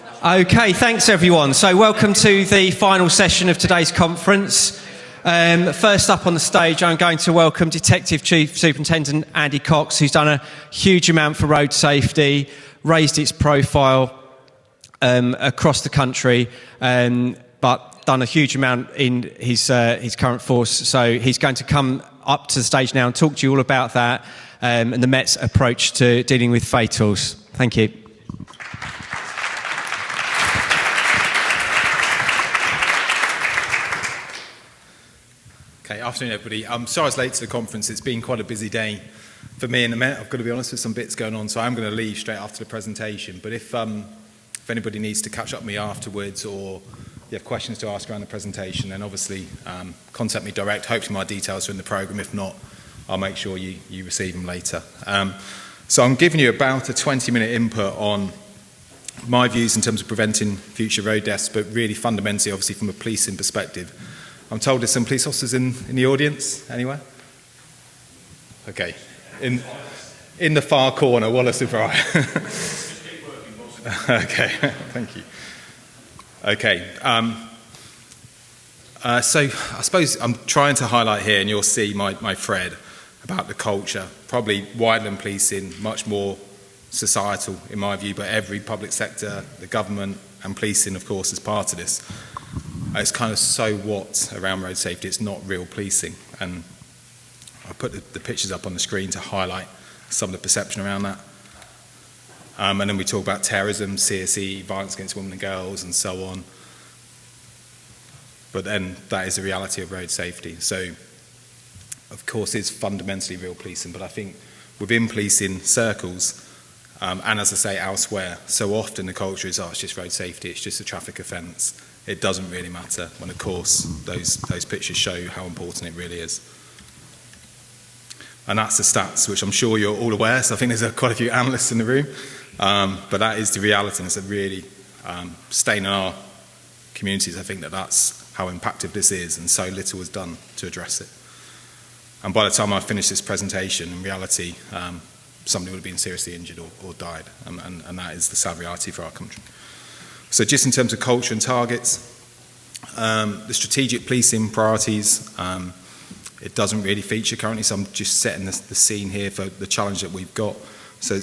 Okay, thanks everyone. So welcome to the final session of today's conference. First up on the stage, I'm going to welcome Detective Chief Superintendent Andy Cox, who's done a huge amount for road safety, raised its profile across the country, but done a huge amount in his current force. So he's going to come up to the stage now and talk to you all about that and the Met's approach to dealing with fatals. Thank you. Okay, afternoon everybody. I'm sorry I was late to the conference. It's been quite a busy day for me and the Met. I've got to be honest, with some bits going on, so I'm going to leave straight after the presentation. But if anybody needs to catch up with me afterwards, or you have questions to ask around the presentation, then obviously contact me direct. Hopefully my details are in the programme. If not, I'll make sure you receive them later. So I'm giving you about a 20-minute input on my views in terms of preventing future road deaths, but really fundamentally, obviously, from a policing perspective. I'm told there's some police officers in the audience. Anywhere? Okay. In the far corner, Wallace if I. Okay, thank you. Okay. So I suppose I'm trying to highlight here, and you'll see my thread about the culture, probably wider than policing, much more societal in my view, but every public sector, the government and policing, of course, is part of this. It's kind of so what around road safety, it's not real policing. And I put the pictures up on the screen to highlight some of the perception around that. And then we talk about terrorism, CSE, violence against women and girls, and so on. But then that is the reality of road safety. So, of course, it's fundamentally real policing, but I think within policing circles, and as I say elsewhere, so often the culture is, it's just road safety, it's just a traffic offence. It doesn't really matter, when of course those pictures show how important it really is. And that's the stats, which I'm sure you're all aware, so I think there's quite a few analysts in the room, but that is the reality, and it's a really stain in our communities. I think that's how impactful this is, and so little was done to address it. And by the time I finished this presentation, in reality, somebody would have been seriously injured or died, and that is the sad reality for our country. So just in terms of culture and targets, the strategic policing priorities, it doesn't really feature currently, so I'm just setting the scene here for the challenge that we've got. So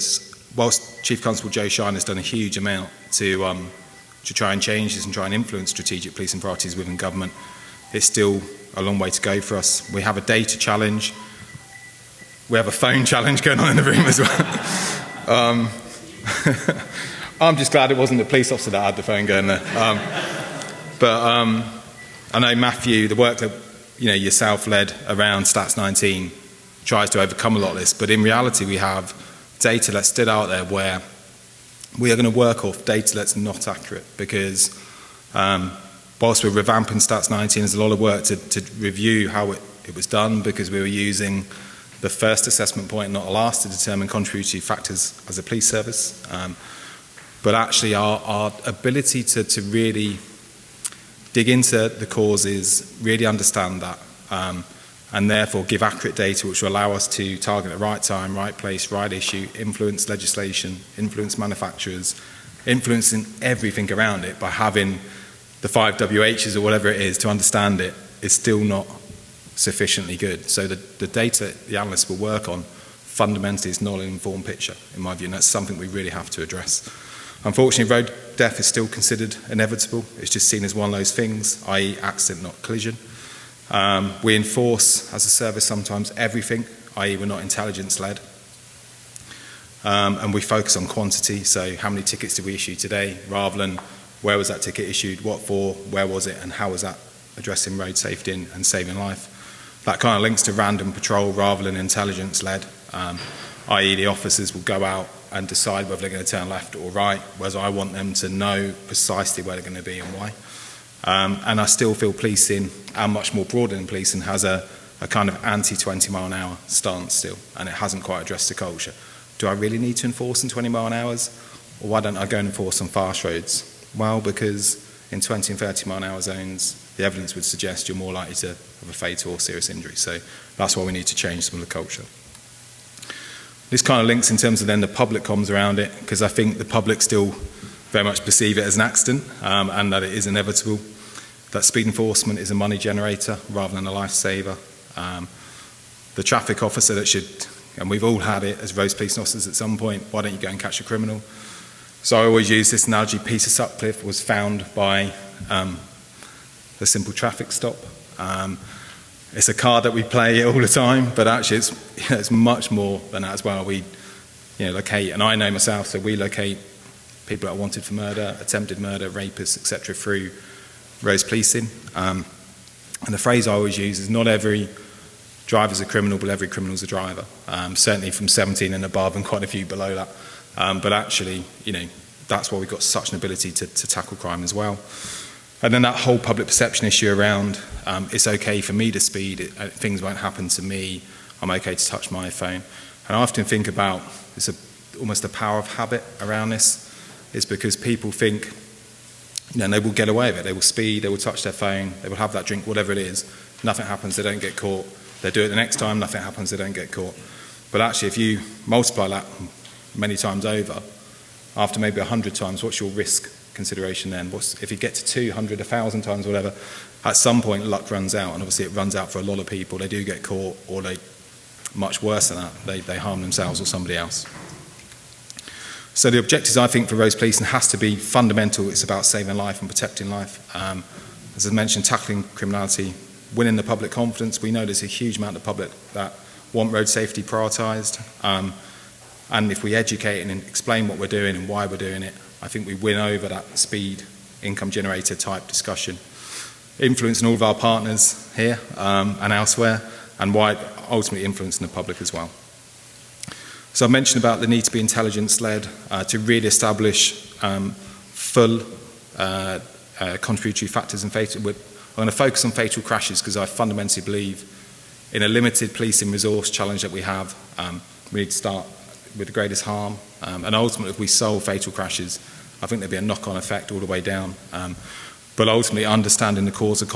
whilst Chief Constable Joe Shine has done a huge amount to try and change this and try and influence strategic policing priorities within government, it's still a long way to go for us. We have a data challenge. We have a phone challenge going on in the room as well. I'm just glad it wasn't the police officer that had the phone going there. But I know Matthew, the work that yourself led around Stats 19 tries to overcome a lot of this, but in reality we have data that's stood out there where we are going to work off data that's not accurate, because whilst we're revamping Stats 19, there's a lot of work to review how it was done, because we were using the first assessment point, not the last, to determine contributory factors as a police service. But actually our ability to really dig into the causes, really understand that, and therefore give accurate data which will allow us to target at the right time, right place, right issue, influence legislation, influence manufacturers, influencing everything around it by having the 5 WHs or whatever it is to understand it, is still not sufficiently good. So the data the analysts will work on fundamentally is not an informed picture, in my view, and that's something we really have to address. Unfortunately, road death is still considered inevitable. It's just seen as one of those things, i.e. accident, not collision. We enforce, as a service, sometimes everything, i.e. we're not intelligence-led. And we focus on quantity, so how many tickets did we issue today, rather than where was that ticket issued, what for, where was it, and how was that addressing road safety and saving life. That kind of links to random patrol rather than intelligence-led, i.e. the officers will go out and decide whether they're going to turn left or right, whereas I want them to know precisely where they're going to be and why. And I still feel policing, and much more broader than policing, has a kind of anti-20 mile an hour stance still, and it hasn't quite addressed the culture. Do I really need to enforce in 20 mile an hours, or why don't I go and enforce on fast roads? Well, because in 20 and 30 mile an hour zones, the evidence would suggest you're more likely to have a fatal or serious injury. So that's why we need to change some of the culture. This kind of links in terms of then the public comms around it, because I think the public still very much perceive it as an accident, and that it is inevitable, that speed enforcement is a money generator rather than a lifesaver. The traffic officer that should, and we've all had it as road police officers at some point, why don't you go and catch a criminal? So I always use this analogy. Peter Sutcliffe was found by the simple traffic stop. It's a card that we play all the time, but actually it's much more than that as well. We locate, and I know myself, so we locate people that are wanted for murder, attempted murder, rapists, etc. through road policing. And the phrase I always use is not every driver's a criminal, but every criminal's a driver. Certainly from 17 and above, and quite a few below that. But actually, that's why we've got such an ability to tackle crime as well. And then that whole public perception issue around it's okay for me to speed, things won't happen to me, I'm okay to touch my phone. And I often think about, it's almost the power of habit around this, is because people think, they will get away with it, they will speed, they will touch their phone, they will have that drink, whatever it is, nothing happens, they don't get caught, they do it the next time, nothing happens, they don't get caught. But actually, if you multiply that many times over, after maybe 100 times, what's your risk consideration then? If you get to 200, 1,000 times, whatever, at some point luck runs out, and obviously it runs out for a lot of people. They do get caught, or they, much worse than that, they harm themselves or somebody else. So the objectives, I think, for road policing has to be fundamental. It's about saving life and protecting life. As I mentioned, tackling criminality, winning the public confidence. We know there's a huge amount of public that want road safety prioritised. And if we educate and explain what we're doing and why we're doing it, I think we win over that speed, income generator type discussion. Influencing all of our partners here and elsewhere, and why ultimately influencing the public as well. So I mentioned about the need to be intelligence-led, to really establish full contributory factors in fatal. I'm going to focus on fatal crashes because I fundamentally believe in a limited policing resource challenge that we have. We need to start with the greatest harm, and ultimately if we solve fatal crashes, I think there'll be a knock-on effect all the way down. But ultimately understanding the cause of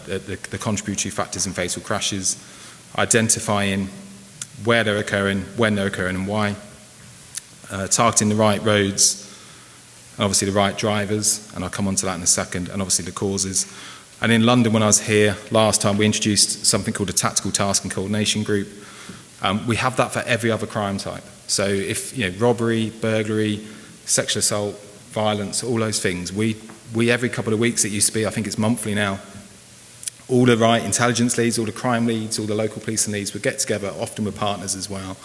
the contributory factors in fatal crashes, identifying where they're occurring, when they're occurring and why, targeting the right roads, and obviously the right drivers, and I'll come on to that in a second, and obviously the causes. And in London, when I was here last time, we introduced something called a Tactical Task and Coordination Group. We have that for every other crime type. So if, robbery, burglary, sexual assault, violence, all those things, we every couple of weeks, it used to be, I think it's monthly now, all the right intelligence leads, all the crime leads, all the local policing leads would get together, often with partners as well,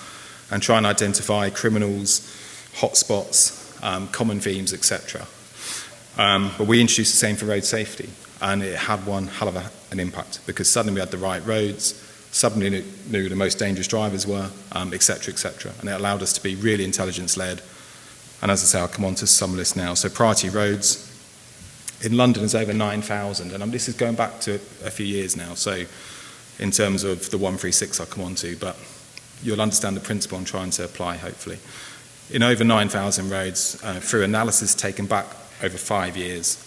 and try and identify criminals, hotspots, common themes, etc. But we introduced the same for road safety, and it had one hell of an impact, because suddenly we had the right roads, suddenly knew who the most dangerous drivers were, etc., etc. And it allowed us to be really intelligence-led. And as I say, I'll come on to some of this now. So priority roads. In London, there's over 9,000, and this is going back to a few years now. So in terms of the 136 I'll come on to, but you'll understand the principle I'm trying to apply, hopefully. In over 9,000 roads, through analysis taken back over 5 years,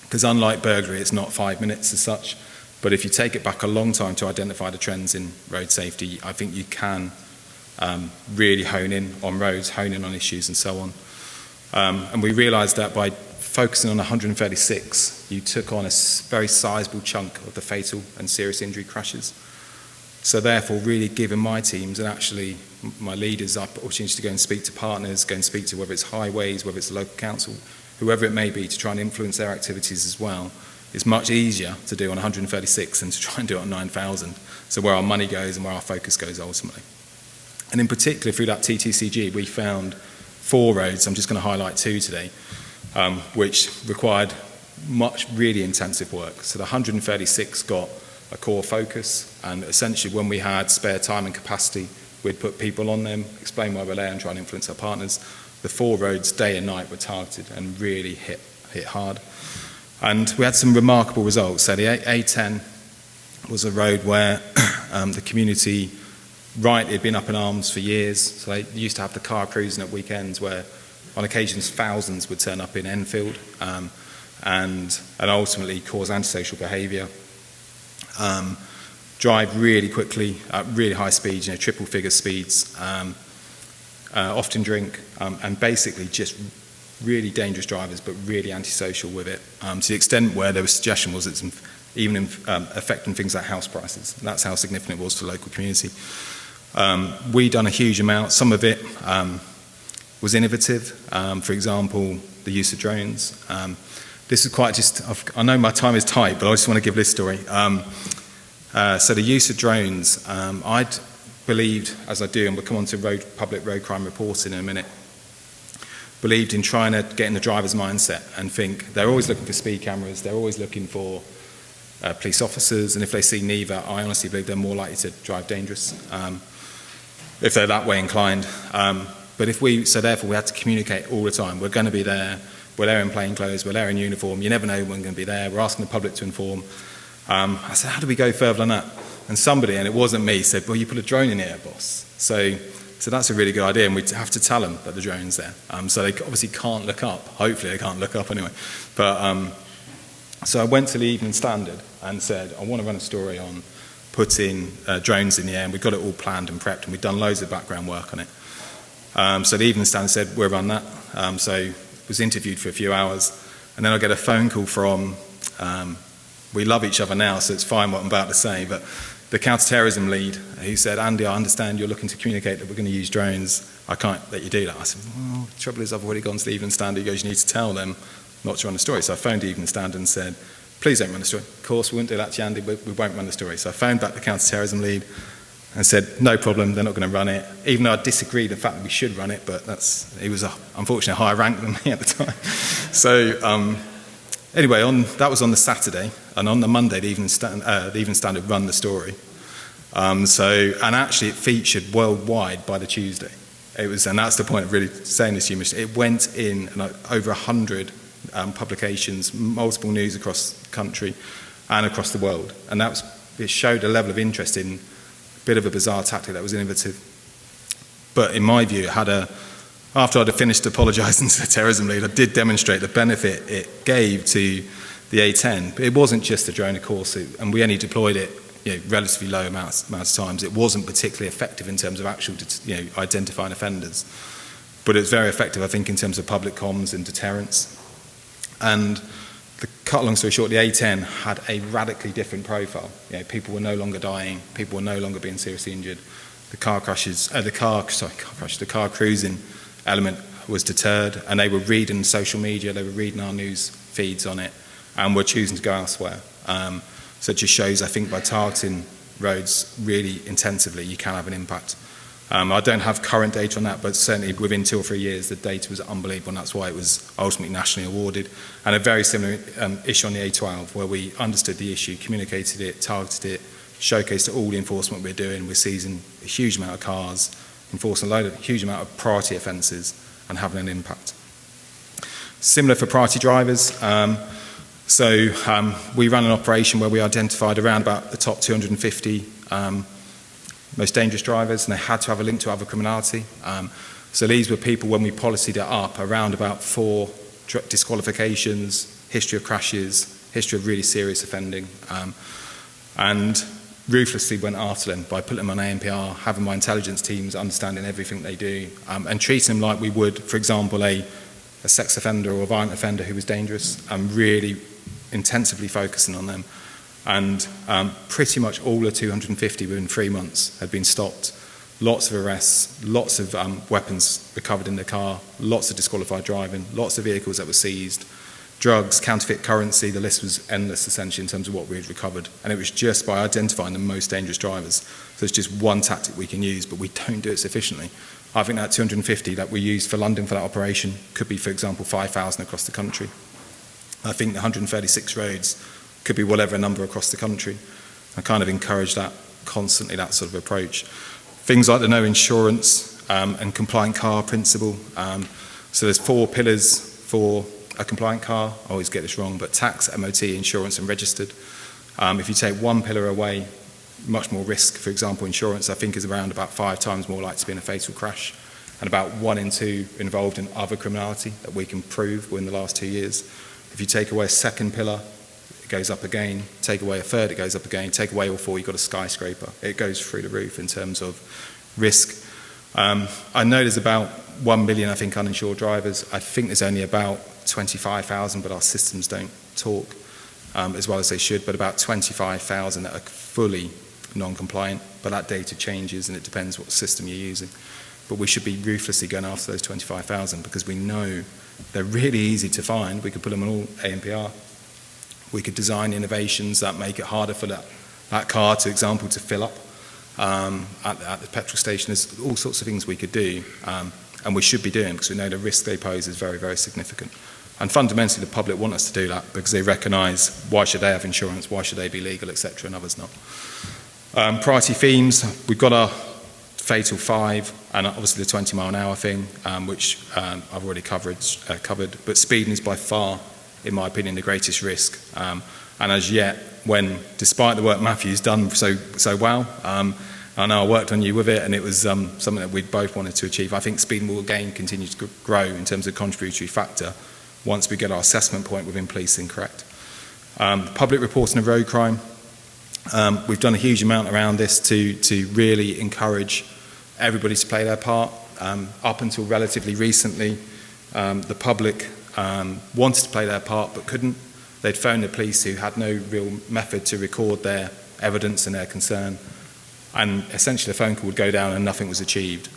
because unlike burglary, it's not 5 minutes as such, but if you take it back a long time to identify the trends in road safety, I think you can really hone in on roads, hone in on issues and so on. And we realised that by focusing on 136, you took on a very sizable chunk of the fatal and serious injury crashes. So therefore, really giving my teams and actually my leaders opportunity to go and speak to partners, go and speak to whether it's highways, whether it's the local council, whoever it may be, to try and influence their activities as well. It's much easier to do on 136 than to try and do it on 9,000. So where our money goes and where our focus goes ultimately. And in particular, through that TTCG, we found 4 roads, I'm just going to highlight 2 today, which required much really intensive work. So the 136 got a core focus, and essentially when we had spare time and capacity, we'd put people on them, explain why we're there and try and influence our partners. The 4 roads, day and night, were targeted and really hit hard. And we had some remarkable results. So the A10 was a road where the community had been up in arms for years. So they used to have the car cruising at weekends where on occasions thousands would turn up in Enfield and ultimately cause antisocial behaviour. Drive really quickly at really high speeds, triple figure speeds, often drink, and basically just really dangerous drivers, but really antisocial with it, to the extent where there was suggestion was it's even affecting things like house prices. And that's how significant it was to the local community. We done a huge amount. Some of it was innovative. For example, the use of drones. This is quite just, I know my time is tight, but I just want to give this story. So the use of drones, I'd believed, as I do, and we'll come on to public road crime reporting in a minute, believed in trying to get in the driver's mindset and think they're always looking for speed cameras, they're always looking for police officers, and if they see neither, I honestly believe they're more likely to drive dangerous if they're that way inclined. But so therefore we had to communicate all the time. We're going to be there, we're there in plain clothes, we're there in uniform, you never know when we're going to be there, we're asking the public to inform. I said, how do we go further than that? And somebody, and it wasn't me, said, well, you put a drone in here, boss. So that's a really good idea, and we have to tell them that the drone's there. So they obviously can't look up. Hopefully they can't look up anyway. But so I went to the Evening Standard and said, I want to run a story on putting drones in the air, and we got it all planned and prepped, and we'd done loads of background work on it. So the Evening Standard said, we'll run that. So I was interviewed for a few hours, and then I get a phone call from, we love each other now, so it's fine what I'm about to say, but the counter-terrorism lead, who said, Andy, I understand you're looking to communicate that we're going to use drones. I can't let you do that. I said, well, the trouble is I've already gone to the Evening Standard. He goes, you need to tell them not to run the story. So I phoned the Evening Standard and said, please don't run the story. Of course, we wouldn't do that to you, Andy, we won't run the story. So I phoned back the counter-terrorism lead and said, no problem, they're not going to run it, even though I disagreed with the fact that we should run it, but he was unfortunately a higher rank than me at the time. So anyway, that was on the Saturday, and on the Monday, the Evening Standard run the story. And actually it featured worldwide by the Tuesday. And that's the point of really saying this to you. It went in over 100 publications, multiple news across the country and across the world. And it showed a level of interest in a bit of a bizarre tactic that was innovative. But in my view, after I'd finished apologising to the terrorism lead, I did demonstrate the benefit it gave to the A10. But it wasn't just a drone, of course, and we only deployed it relatively low amounts of times. It wasn't particularly effective in terms of actual identifying offenders. But it's very effective, I think, in terms of public comms and deterrence. And to cut a long story short, the A10 had a radically different profile. People were no longer dying, people were no longer being seriously injured. The car cruising element was deterred, and they were reading social media, they were reading our news feeds on it, and were choosing to go elsewhere. So it just shows, I think, by targeting roads really intensively, you can have an impact. I don't have current data on that, but certainly within 2 or 3 years, the data was unbelievable, and that's why it was ultimately nationally awarded. And a very similar issue on the A12, where we understood the issue, communicated it, targeted it, showcased all the enforcement we're doing. We're seizing a huge amount of cars, enforcing a huge amount of priority offences, and having an impact. Similar for priority drivers. We ran an operation where we identified around about the top 250 most dangerous drivers, and they had to have a link to other criminality. So these were people, when we policied it up, around about 4 disqualifications, history of crashes, history of really serious offending, and ruthlessly went after them by putting them on ANPR, having my intelligence teams understanding everything they do, and treating them like we would, for example, a sex offender or a violent offender who was dangerous, and really intensively focusing on them. And pretty much all the 250 within 3 months had been stopped. Lots of arrests, lots of weapons recovered in the car, lots of disqualified driving, lots of vehicles that were seized, drugs, counterfeit currency. The list was endless, essentially, in terms of what we had recovered. And it was just by identifying the most dangerous drivers. So it's just one tactic we can use, but we don't do it sufficiently. I think that 250 that we used for London for that operation could be, for example, 5,000 across the country. I think the 136 roads could be whatever number across the country. I kind of encourage that constantly, that sort of approach. Things like the no insurance and compliant car principle. So there's 4 pillars for a compliant car. I always get this wrong, but tax, MOT, insurance, and registered. If you take one pillar away, much more risk. For example, insurance, I think, is around about 5 times more likely to be in a fatal crash, and about 1 in 2 involved in other criminality that we can prove within the last 2 years. If you take away a second pillar, it goes up again. Take away a third, it goes up again. Take away all 4, you've got a skyscraper. It goes through the roof in terms of risk. I know there's about 1 million, I think, uninsured drivers. I think there's only about 25,000, but our systems don't talk as well as they should, but about 25,000 that are fully non-compliant. But that data changes and it depends what system you're using. But we should be ruthlessly going after those 25,000 because we know they're really easy to find. We could put them on all ANPR. We could design innovations that make it harder for that car, for example, to fill up at the petrol station. There's all sorts of things we could do, and we should be doing because we know the risk they pose is very, very significant. And fundamentally, the public want us to do that because they recognise why should they have insurance, why should they be legal, etc., and others not. Priority themes, we've got our Fatal 5 and obviously the 20-mile-an-hour thing, which I've already covered, but speeding is by far, in my opinion, the greatest risk. And as yet, despite the work Matthew's done so well, I know I worked on you with it and it was something that we both wanted to achieve. I think speeding will again continue to grow in terms of contributory factor once we get our assessment point within policing correct. Public reporting of road crime. We've done a huge amount around this to really encourage everybody to play their part. Up until relatively recently, the public wanted to play their part but couldn't. They'd phone the police who had no real method to record their evidence and their concern, and essentially the phone call would go down and nothing was achieved.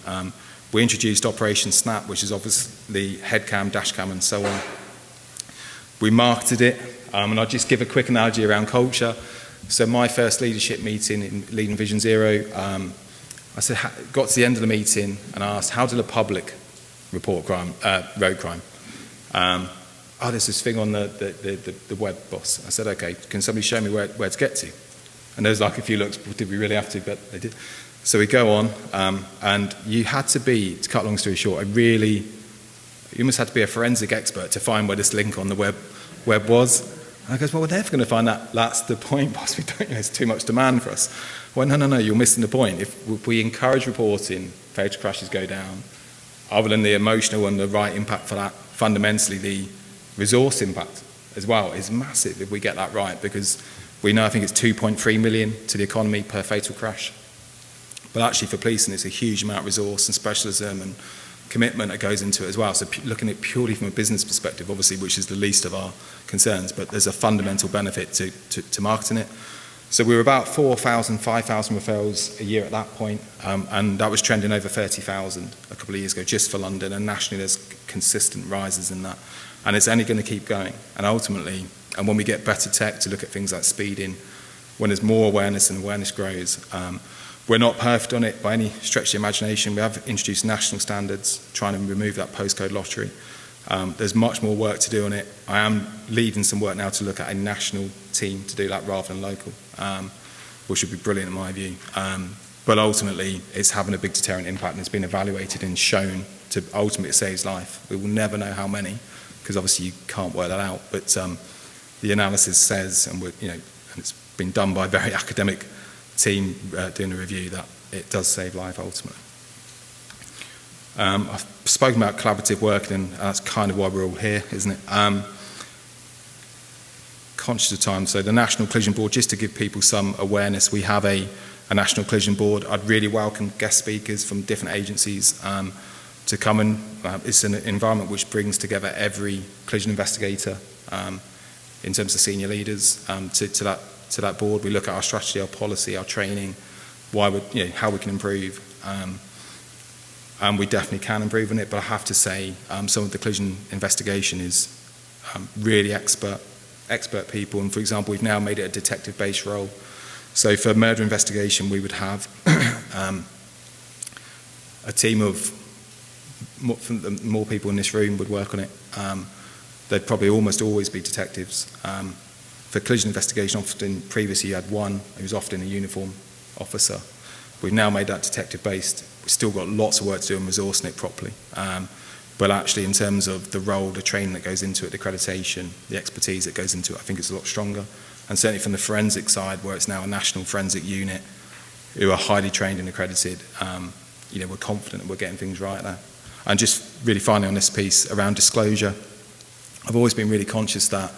We introduced Operation Snap, which is obviously head cam, dash cam and so on. We marketed it, and I'll just give a quick analogy around culture. So my first leadership meeting in Leading Vision Zero, I said, got to the end of the meeting and I asked, how did the public report road crime? There's this thing on the web, boss. I said, okay, can somebody show me where to get to? And there was like a few looks, did we really have to? But they did. So we go on, and you had to be, to cut long story short, you almost had to be a forensic expert to find where this link on the web was. And I goes, well, we're never going to find that. That's the point, boss. It's too much demand for us. Well, no, you're missing the point. If we encourage reporting, fatal crashes go down. Other than the emotional and the right impact for that, fundamentally the resource impact as well is massive if we get that right, because we know I think it's 2.3 million to the economy per fatal crash. But actually for policing, it's a huge amount of resource and specialism and commitment that goes into it as well. So looking at it purely from a business perspective, obviously, which is the least of our concerns, but there's a fundamental benefit to marketing it. So we were about 4,000, 5,000 referrals a year at that point, and that was trending over 30,000 a couple of years ago just for London, and nationally there's consistent rises in that. And it's only going to keep going. And ultimately, and when we get better tech to look at things like speeding, when there's more awareness and awareness grows, we're not perfect on it by any stretch of the imagination. We have introduced national standards, trying to remove that postcode lottery. There's much more work to do on it. I am leading some work now to look at a national team to do that rather than local, which would be brilliant in my view. But ultimately, it's having a big deterrent impact, and it's been evaluated and shown to ultimately it saves life. We will never know how many, because obviously you can't work that out. But the analysis says, and it's been done by a very academic team doing a review, that it does save life ultimately. I've spoken about collaborative working, and that's kind of why we're all here, isn't it? Conscious of time, so the National Collision Board, just to give people some awareness, we have a National Collision Board. I'd really welcome guest speakers from different agencies to come and, it's an environment which brings together every collision investigator in terms of senior leaders to that board. We look at our strategy, our policy, our training, how we can improve. And we definitely can improve on it, but I have to say some of the collision investigation is really expert people, and for example we've now made it a detective-based role. So for murder investigation we would have a team of more people in this room would work on it. They'd probably almost always be detectives. For collision investigation, often previously you had one who was often a uniform officer. We've now made that detective-based. We've still got lots of work to do on resourcing it properly. But actually in terms of the role, the training that goes into it, the accreditation, the expertise that goes into it, I think it's a lot stronger. And certainly from the forensic side, where it's now a national forensic unit who are highly trained and accredited, we're confident that we're getting things right there. And just really finally on this piece around disclosure, I've always been really conscious that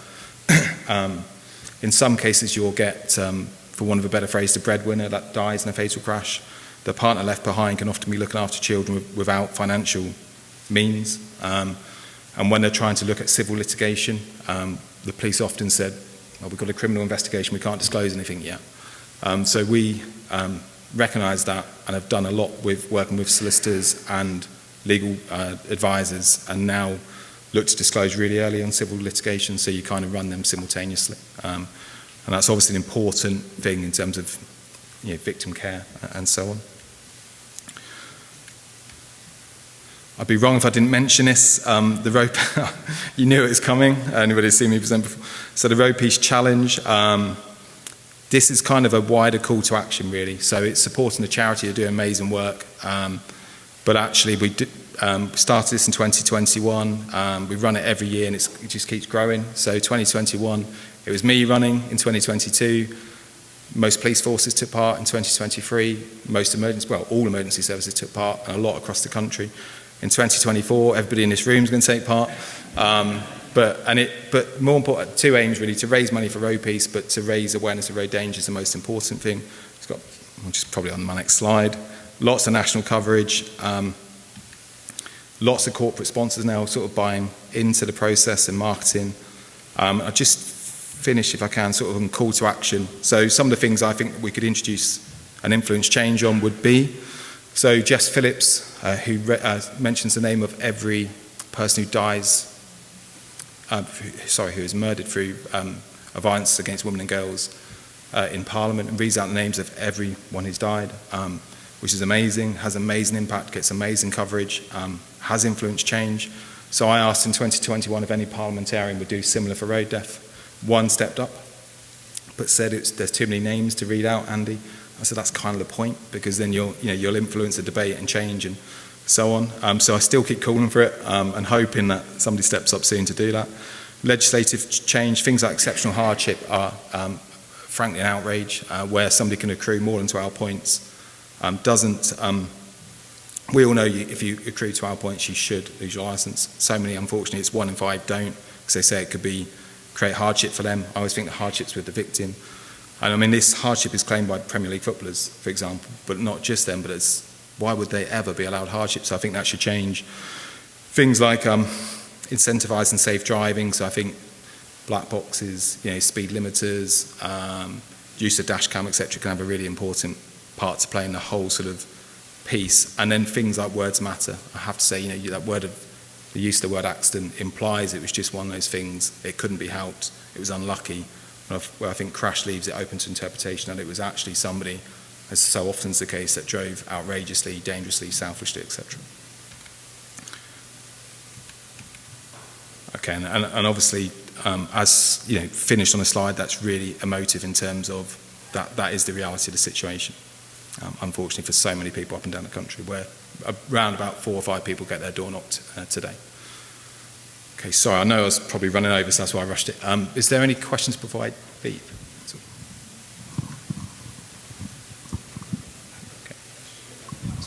in some cases you'll get, for want of a better phrase, the breadwinner that dies in a fatal crash. The partner left behind can often be looking after children without financial means. And when they're trying to look at civil litigation, the police often said, well, we've got a criminal investigation, we can't disclose anything yet. So we recognise that and have done a lot with working with solicitors and legal advisors, and now look to disclose really early on civil litigation, so you kind of run them simultaneously. And that's obviously an important thing in terms of victim care and so on. I'd be wrong if I didn't mention this. The rope, you knew it was coming. Anybody's seen me present before? So the Road Peace Challenge, this is kind of a wider call to action, really. So it's supporting the charity who do amazing work. But actually, we started this in 2021. We run it every year, and it just keeps growing. So 2021, it was me running. In 2022, most police forces took part. In 2023, all emergency services took part, and a lot across the country. In 2024, everybody in this room is going to take part. But more important, two aims really: to raise money for road peace, but to raise awareness of road danger is the most important thing. Which is probably on my next slide. Lots of national coverage. Lots of corporate sponsors now sort of buying into the process and marketing. I'll just finish, if I can, sort of on call to action. So some of the things I think we could introduce and influence change on would be, so Jess Phillips, who mentions the name of every person who dies, who is murdered through violence against women and girls in Parliament, and reads out the names of everyone who's died, which is amazing, has amazing impact, gets amazing coverage, has influenced change. So I asked in 2021 if any parliamentarian would do similar for road death. One stepped up, but said there's too many names to read out, Andy. I said that's kind of the point, because then you'll influence the debate and change and so on. So I still keep calling for it and hoping that somebody steps up soon to do that. Legislative change, things like exceptional hardship are frankly an outrage, where somebody can accrue more than 12 points. We all know if you accrue 12 points, you should lose your licence. So many, unfortunately, it's 1 in 5 don't, because they say it could create hardship for them. I always think the hardship's with the victim. And I mean, this hardship is claimed by Premier League footballers, for example, but not just them, but why would they ever be allowed hardship? So I think that should change. Things like incentivising safe driving, so I think black boxes, speed limiters, use of dash cam, etc., can have a really important part to play in the whole sort of piece. And then things like words matter. I have to say, the use of the word accident implies it was just one of those things. It couldn't be helped. It was unlucky. Where I think crash leaves it open to interpretation, and it was actually somebody, as so often is the case, that drove outrageously, dangerously, selfishly, etc. Okay, and obviously, as finished on a slide, that's really emotive in terms of that is the reality of the situation. Unfortunately, for so many people up and down the country, where around about 4 or 5 people get their door knocked today. Okay, sorry, I know I was probably running over, so that's why I rushed it. Is there any questions before I leave?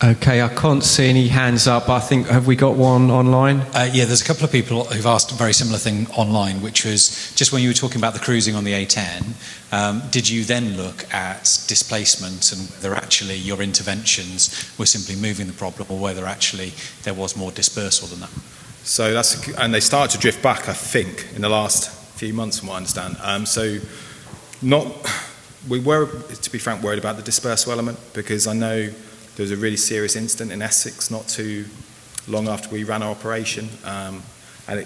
Okay, I can't see any hands up. I think, have we got one online? Yeah, there's a couple of people who've asked a very similar thing online, which was just when you were talking about the cruising on the A10, did you then look at displacement and whether actually your interventions were simply moving the problem, or whether actually there was more dispersal than that? So and they started to drift back, I think, in the last few months, from what I understand. We were, to be frank, worried about the dispersal element, because I know there was a really serious incident in Essex not too long after we ran our operation, and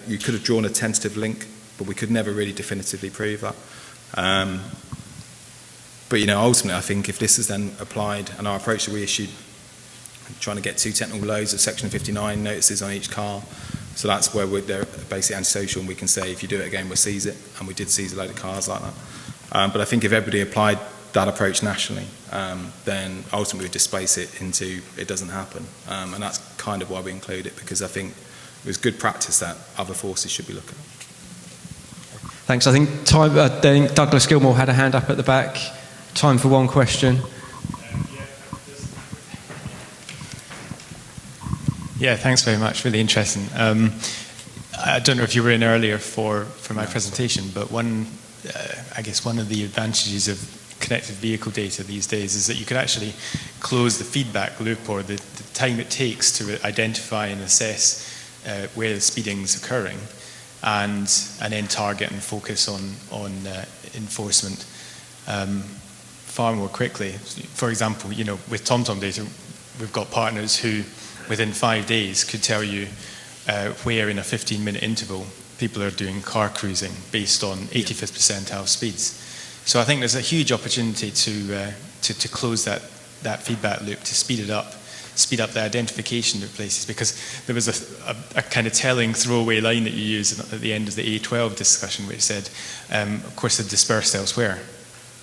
you could have drawn a tentative link, but we could never really definitively prove that. But ultimately, I think if this is then applied, and our approach that we issued, trying to get 2 technical loads of Section 59 notices on each car, so that's where they're basically antisocial, and we can say if you do it again, we'll seize it, and we did seize a load of cars like that. But I think if everybody applied that approach nationally, then ultimately we displace it into it doesn't happen. And that's kind of why we include it, because I think it was good practice that other forces should be looking at. Thanks. I think Douglas Gilmore had a hand up at the back. Time for one question. Yeah, thanks very much. Really interesting. I don't know if you were in earlier for my presentation, but I guess one of the advantages of connected vehicle data these days is that you can actually close the feedback loop, or the time it takes to identify and assess where the speeding's occurring, and then target and focus on enforcement far more quickly. For example, with TomTom data, we've got partners who within 5 days could tell you where in a 15-minute interval people are doing car cruising based on 85th percentile speeds. So I think there's a huge opportunity to close that feedback loop, to speed up the identification of places, because there was a kind of telling throwaway line that you used at the end of the A12 discussion, which said, of course they're dispersed elsewhere,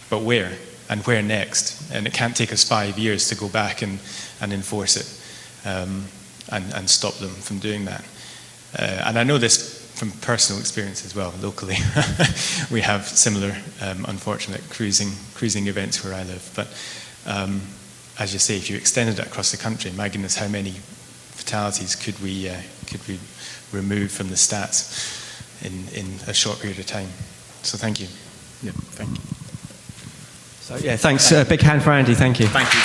but where? And where next? And it can't take us 5 years to go back and enforce it and stop them from doing that. And I know this from personal experience as well, locally. We have similar unfortunate cruising events where I live. But as you say, if you extended it across the country, my goodness, how many fatalities could we remove from the stats in a short period of time? So thank you. Yeah, thank you. So yeah, thanks. Big hand for Andy. Thank you. Thank you.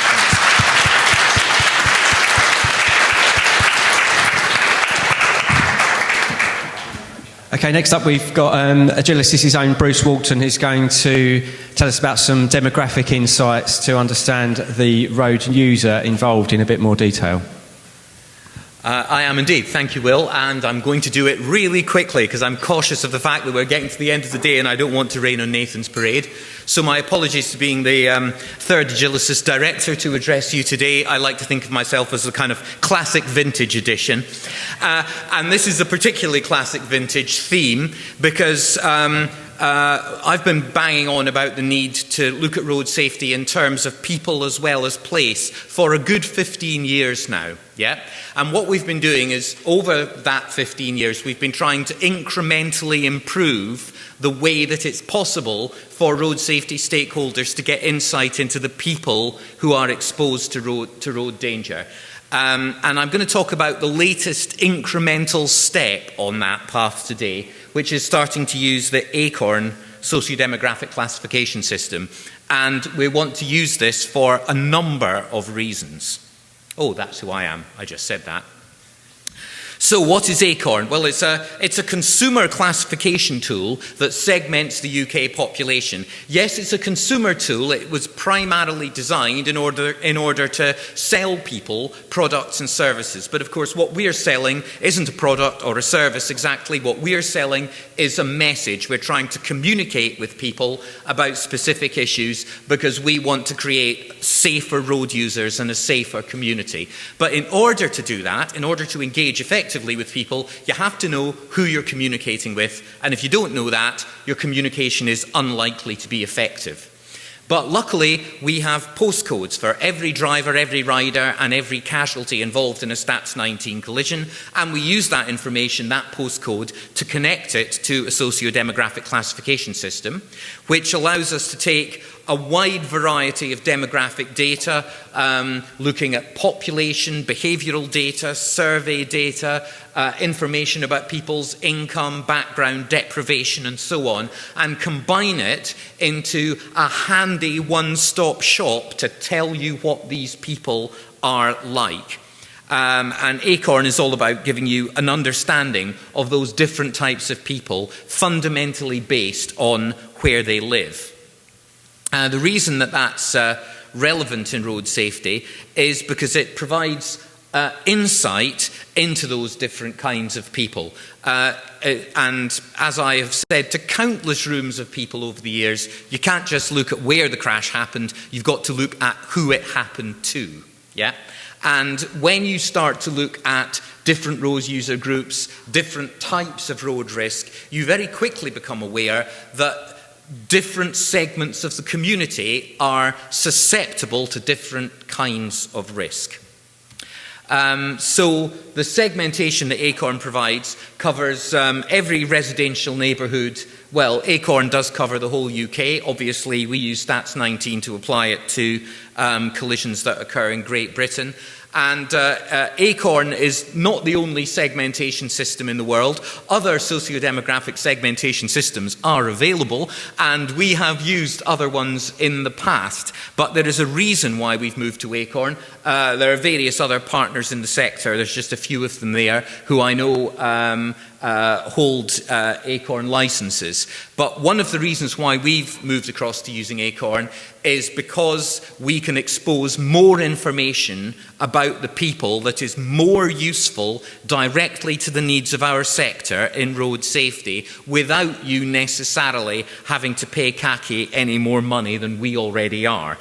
Okay, next up we've got Agilysis' own Bruce Walton, who's going to tell us about some demographic insights to understand the road user involved in a bit more detail. I am indeed. Thank you, Will. And I'm going to do it really quickly because I'm cautious of the fact that we're getting to the end of the day and I don't want to rain on Nathan's parade. So my apologies to being the third Agilysis director to address you today. I like to think of myself as a kind of classic vintage edition. And this is a particularly classic vintage theme because I've been banging on about the need to look at road safety in terms of people as well as place for a good 15 years now. Yeah? And what we've been doing is, over that 15 years, we've been trying to incrementally improve the way that it's possible for road safety stakeholders to get insight into the people who are exposed to road danger. And I'm going to talk about the latest incremental step on that path today, which is starting to use the Acorn socio-demographic classification system. And we want to use this for a number of reasons. Oh, that's who I am. I just said that. So what is Acorn? Well, it's a consumer classification tool that segments the UK population. Yes, it's a consumer tool. It was primarily designed in order to sell people products and services. But of course, what we are selling isn't a product or a service exactly. What we are selling is a message. We're trying to communicate with people about specific issues because we want to create safer road users and a safer community. But in order to do that, in order to engage effectively with people, you have to know who you're communicating with, and if you don't know that, your communication is unlikely to be effective. But luckily, we have postcodes for every driver, every rider, and every casualty involved in a Stats 19 collision, and we use that information, that postcode, to connect it to a socio-demographic classification system, which allows us to take a wide variety of demographic data, looking at population, behavioural data, survey data, information about people's income, background, deprivation, and so on, and combine it into a handy one-stop shop to tell you what these people are like. And Acorn is all about giving you an understanding of those different types of people, fundamentally based on where they live. The reason that that's relevant in road safety is because it provides insight into those different kinds of people. And as I have said to countless rooms of people over the years, you can't just look at where the crash happened, you've got to look at who it happened to. Yeah? And when you start to look at different road user groups, different types of road risk, you very quickly become aware that different segments of the community are susceptible to different kinds of risk. So the segmentation that Acorn provides covers every residential neighbourhood. Well, Acorn does cover the whole UK. Obviously, we use Stats 19 to apply it to collisions that occur in Great Britain. And Acorn is not the only segmentation system in the world. Other socio-demographic segmentation systems are available, and we have used other ones in the past. But there is a reason why we've moved to Acorn. There are various other partners in the sector. There's just a few of them there who I know hold Acorn licenses. But one of the reasons why we've moved across to using Acorn is because we can expose more information about the people that is more useful directly to the needs of our sector in road safety without you necessarily having to pay CACI any more money than we already are.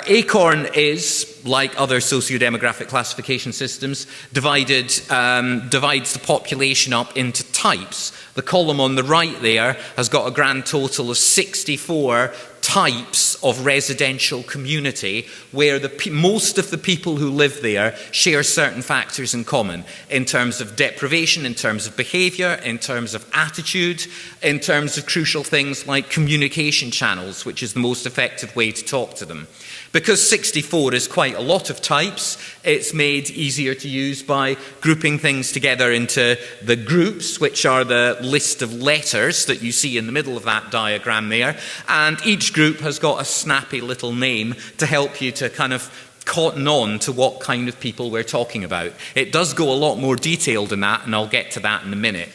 Acorn is, like other socio-demographic classification systems, divides the population up into types. The column on the right there has got a grand total of 64 types of residential community where most of the people who live there share certain factors in common in terms of deprivation, in terms of behaviour, in terms of attitude, in terms of crucial things like communication channels, which is the most effective way to talk to them. Because 64 is quite a lot of types, it's made easier to use by grouping things together into the groups, which are the list of letters that you see in the middle of that diagram there. And each group has got a snappy little name to help you to kind of cotton on to what kind of people we're talking about. It does go a lot more detailed than that, and I'll get to that in a minute.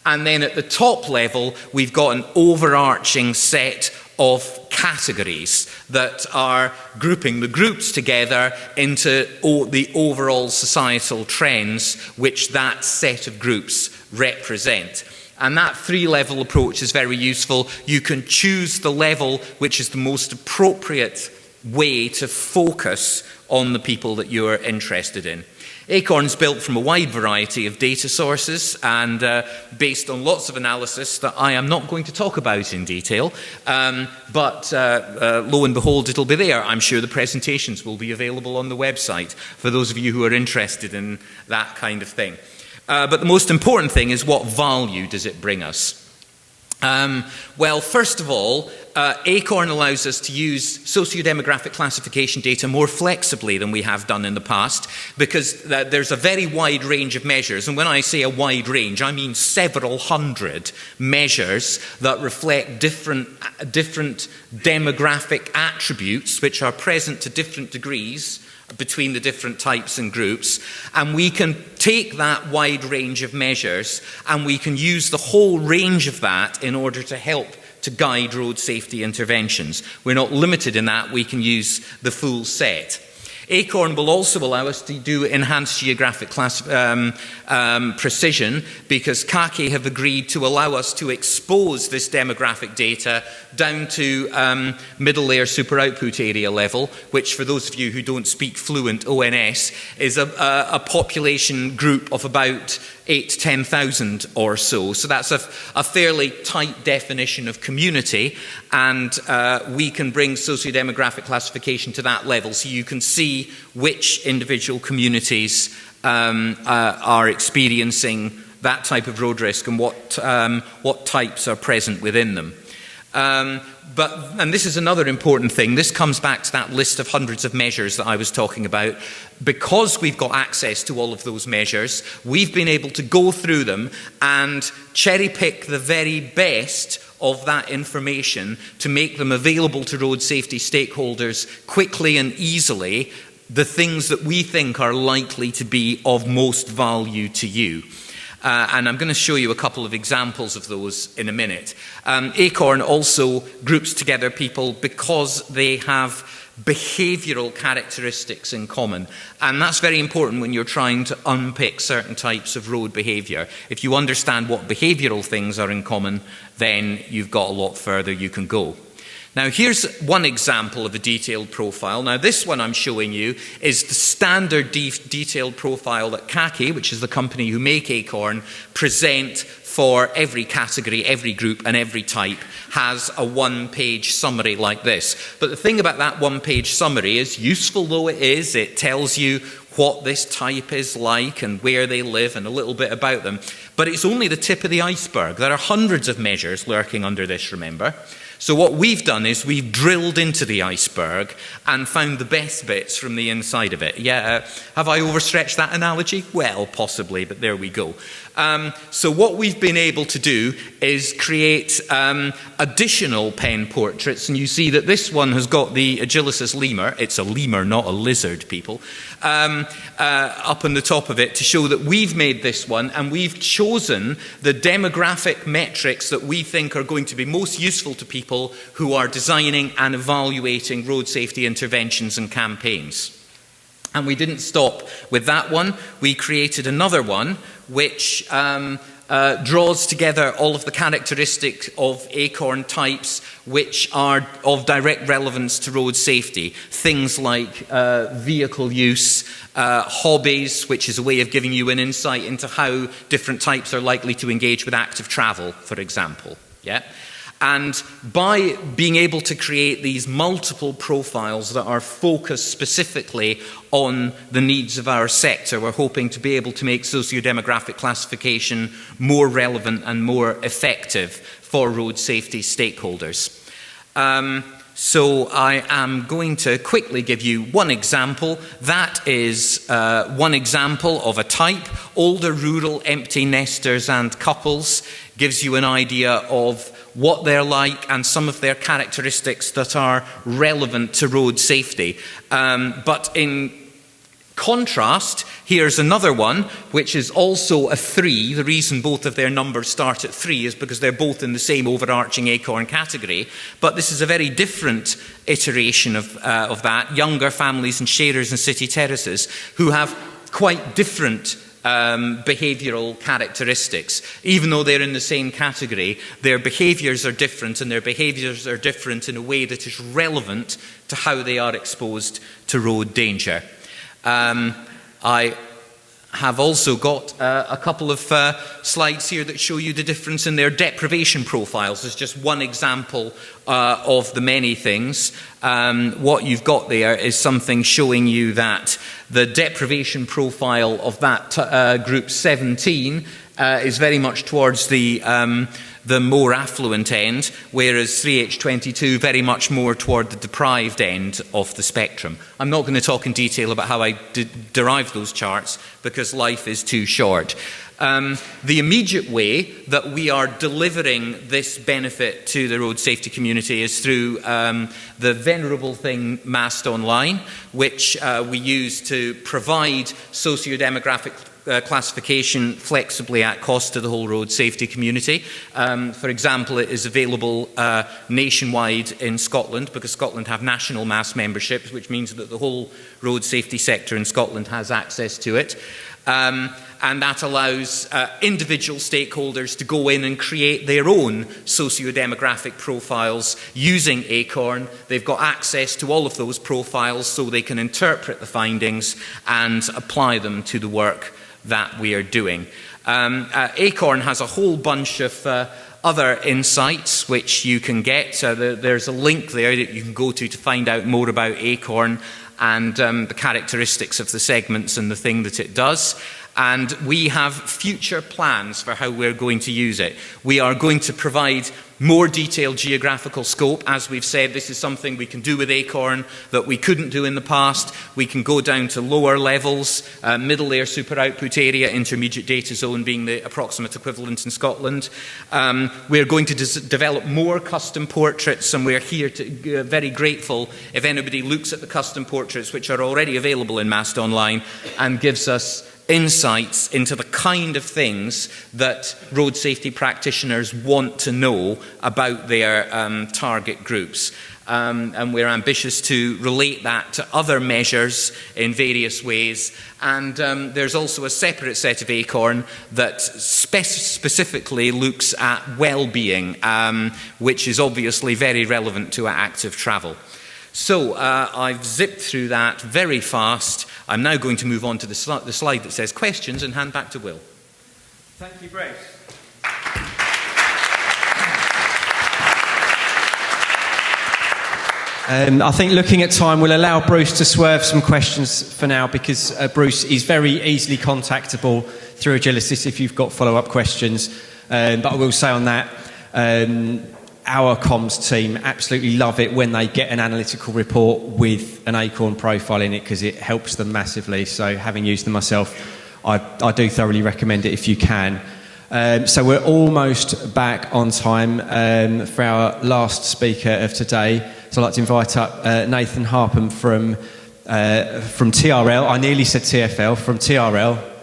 And then at the top level, we've got an overarching set of categories that are grouping the groups together into the overall societal trends which that set of groups represent. And that three-level approach is very useful. You can choose the level which is the most appropriate way to focus on the people that you're interested in. Acorn's built from a wide variety of data sources and based on lots of analysis that I am not going to talk about in detail, but lo and behold, it'll be there. I'm sure the presentations will be available on the website for those of you who are interested in that kind of thing. But the most important thing is, what value does it bring us? Well, first of all, Acorn allows us to use socio-demographic classification data more flexibly than we have done in the past, because there's a very wide range of measures. And when I say a wide range, I mean several hundred measures that reflect different demographic attributes which are present to different degrees between the different types and groups, and we can take that wide range of measures and we can use the whole range of that in order to help to guide road safety interventions. We're not limited in that, we can use the full set. Acorn will also allow us to do enhanced geographic precision, because CACI have agreed to allow us to expose this demographic data down to middle layer super output area level, which for those of you who don't speak fluent ONS is a population group of about 8,000 to 10,000 or so. So that's a fairly tight definition of community, and we can bring socio-demographic classification to that level, so you can see which individual communities are experiencing that type of road risk and what types are present within them. And this is another important thing. This comes back to that list of hundreds of measures that I was talking about. Because we've got access to all of those measures, we've been able to go through them and cherry pick the very best of that information to make them available to road safety stakeholders quickly and easily, the things that we think are likely to be of most value to you. And I'm going to show you a couple of examples of those in a minute. Acorn also groups together people because they have behavioural characteristics in common. And that's very important when you're trying to unpick certain types of road behaviour. If you understand what behavioural things are in common, then you've got a lot further you can go. Now, here's one example of a detailed profile. Now, this one I'm showing you is the standard detailed profile that CACI, which is the company who make Acorn, present for every category, every group, and every type. Has a one-page summary like this. But the thing about that one-page summary is, useful though it is, it tells you what this type is like and where they live and a little bit about them. But it's only the tip of the iceberg. There are hundreds of measures lurking under this, remember. So what we've done is we've drilled into the iceberg and found the best bits from the inside of it. Yeah, have I overstretched that analogy? Well, possibly, but there we go. So what we've been able to do is create additional pen portraits, and you see that this one has got the Agilysis lemur. It's a lemur, not a lizard, people, up on the top of it to show that we've made this one, and we've chosen the demographic metrics that we think are going to be most useful to people who are designing and evaluating road safety interventions and campaigns. And we didn't stop with that one. We created another one which draws together all of the characteristics of Acorn types which are of direct relevance to road safety. Things like vehicle use, hobbies, which is a way of giving you an insight into how different types are likely to engage with active travel, for example. Yeah? And by being able to create these multiple profiles that are focused specifically on the needs of our sector, we're hoping to be able to make socio-demographic classification more relevant and more effective for road safety stakeholders. So I am going to quickly give you one example. That is one example of a type, older rural empty nesters and couples. Gives you an idea of what they're like and some of their characteristics that are relevant to road safety. But in contrast, here's another one, which is also a 3. The reason both of their numbers start at 3 is because they're both in the same overarching Acorn category. But this is a very different iteration of that. Younger families and sharers and city terraces who have quite different behavioural characteristics. Even though they're in the same category, their behaviours are different, and their behaviours are different in a way that is relevant to how they are exposed to road danger. I have also got a couple of slides here that show you the difference in their deprivation profiles. There's just one example of the many things. What you've got there is something showing you that the deprivation profile of that group 17 is very much towards the more affluent end, whereas 3H22 very much more toward the deprived end of the spectrum. I'm not going to talk in detail about how I derived those charts because life is too short. The immediate way that we are delivering this benefit to the road safety community is through the venerable thing Mast Online, which we use to provide socio-demographic classification flexibly at cost to the whole road safety community. For example, it is available nationwide in Scotland because Scotland have national mass memberships, which means that the whole road safety sector in Scotland has access to it. And that allows individual stakeholders to go in and create their own socio-demographic profiles using Acorn. They've got access to all of those profiles so they can interpret the findings and apply them to the work that we are doing. Acorn has a whole bunch of other insights which you can get. There's a link there that you can go to find out more about Acorn and the characteristics of the segments and the thing that it does. And we have future plans for how we're going to use it. We are going to provide more detailed geographical scope. As we've said, this is something we can do with Acorn that we couldn't do in the past. We can go down to lower levels, middle layer super output area, intermediate data zone being the approximate equivalent in Scotland. We're going to develop more custom portraits, and we're here to very grateful if anybody looks at the custom portraits which are already available in Mast Online and gives us insights into the kind of things that road safety practitioners want to know about their target groups. And we're ambitious to relate that to other measures in various ways. And there's also a separate set of Acorn that specifically looks at well-being, which is obviously very relevant to active travel. So I've zipped through that very fast. I'm now going to move on to the slide that says questions and hand back to Will. Thank you, Bruce. I think looking at time, we'll allow Bruce to swerve some questions for now because Bruce is very easily contactable through Agilysis if you've got follow-up questions. But I will say on that, our comms team absolutely love it when they get an analytical report with an Acorn profile in it, because it helps them massively. So having used them myself, I do thoroughly recommend it if you can. So we're almost back on time for our last speaker of today. So I'd like to invite up Nathan Harpham from TRL. I nearly said TFL, from TRL.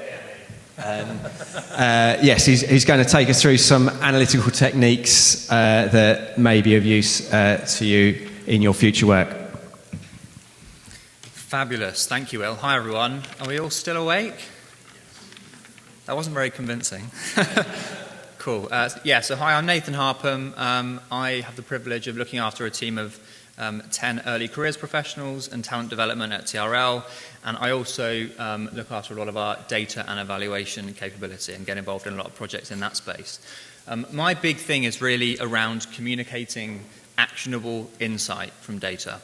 Yes, he's going to take us through some analytical techniques that may be of use to you in your future work. Fabulous. Thank you, Will. Hi, everyone. Are we all still awake? That wasn't very convincing. Cool. So hi, I'm Nathan Harpham. I have the privilege of looking after a team of 10 early careers professionals and talent development at TRL, and I also look after a lot of our data and evaluation capability and get involved in a lot of projects in that space. My big thing is really around communicating actionable insight from data.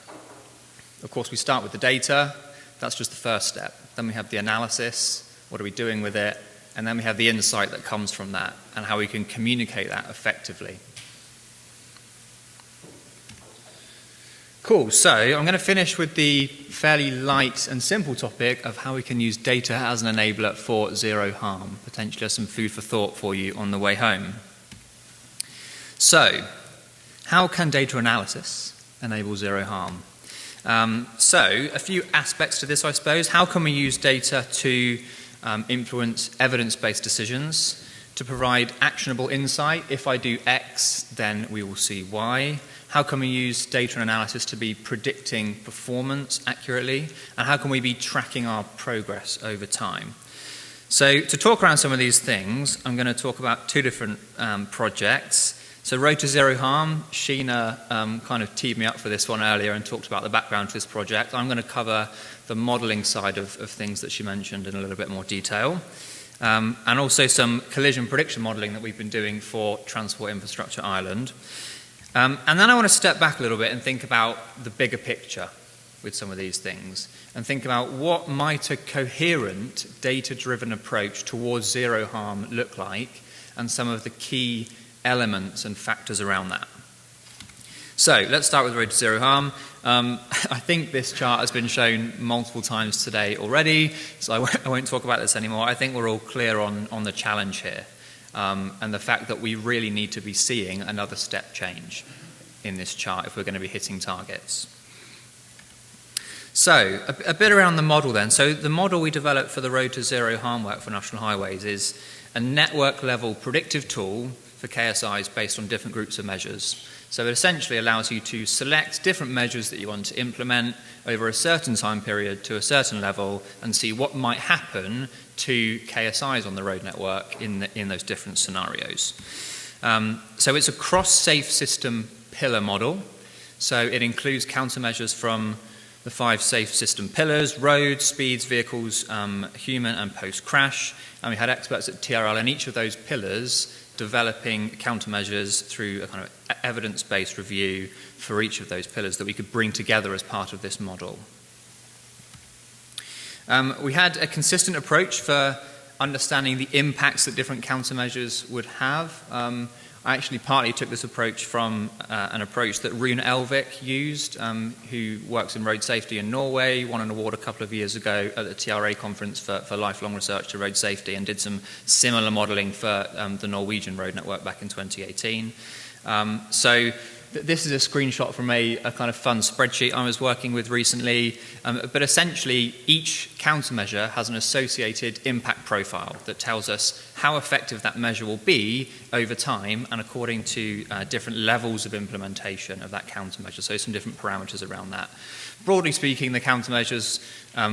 Of course, we start with the data. That's just the first step. Then we have the analysis. What are we doing with it? And then we have the insight that comes from that and how we can communicate that effectively. Cool, so I'm going to finish with the fairly light and simple topic of how we can use data as an enabler for zero harm. Potentially some food for thought for you on the way home. So, how can data analysis enable zero harm? So, a few aspects to this, I suppose. How can we use data to influence evidence-based decisions, to provide actionable insight? If I do X, then we will see Y. How can we use data and analysis to be predicting performance accurately? And how can we be tracking our progress over time? So to talk around some of these things, I'm going to talk about two different projects. So Road to Zero Harm, Sheena kind of teed me up for this one earlier and talked about the background to this project. I'm going to cover the modelling side of things that she mentioned in a little bit more detail. And also some collision prediction modelling that we've been doing for Transport Infrastructure Ireland. And then I want to step back a little bit and think about the bigger picture with some of these things and think about what might a coherent data-driven approach towards zero harm look like and some of the key elements and factors around that. So let's start with Road to Zero Harm. I think this chart has been shown multiple times today already, so I won't talk about this anymore. I think we're all clear on the challenge here. And the fact that we really need to be seeing another step change in this chart if we're going to be hitting targets. So, a bit around the model then. So the model we developed for the Road to Zero Harm work for National Highways is a network-level predictive tool for KSIs based on different groups of measures. So it essentially allows you to select different measures that you want to implement over a certain time period to a certain level and see what might happen to KSIs on the road network in those different scenarios. So it's a cross-safe system pillar model. So it includes countermeasures from the 5 safe system pillars: roads, speeds, vehicles, human and post-crash. And we had experts at TRL in each of those pillars developing countermeasures through a kind of evidence-based review for each of those pillars that we could bring together as part of this model. We had a consistent approach for understanding the impacts that different countermeasures would have. I actually partly took this approach from an approach that Rune Elvik used, who works in road safety in Norway, won an award a couple of years ago at the TRA conference for lifelong research to road safety, and did some similar modelling for the Norwegian road network back in 2018. This is a screenshot from a kind of fun spreadsheet I was working with recently, but essentially each countermeasure has an associated impact profile that tells us how effective that measure will be over time and according to different levels of implementation of that countermeasure, so some different parameters around that. Broadly speaking, the countermeasures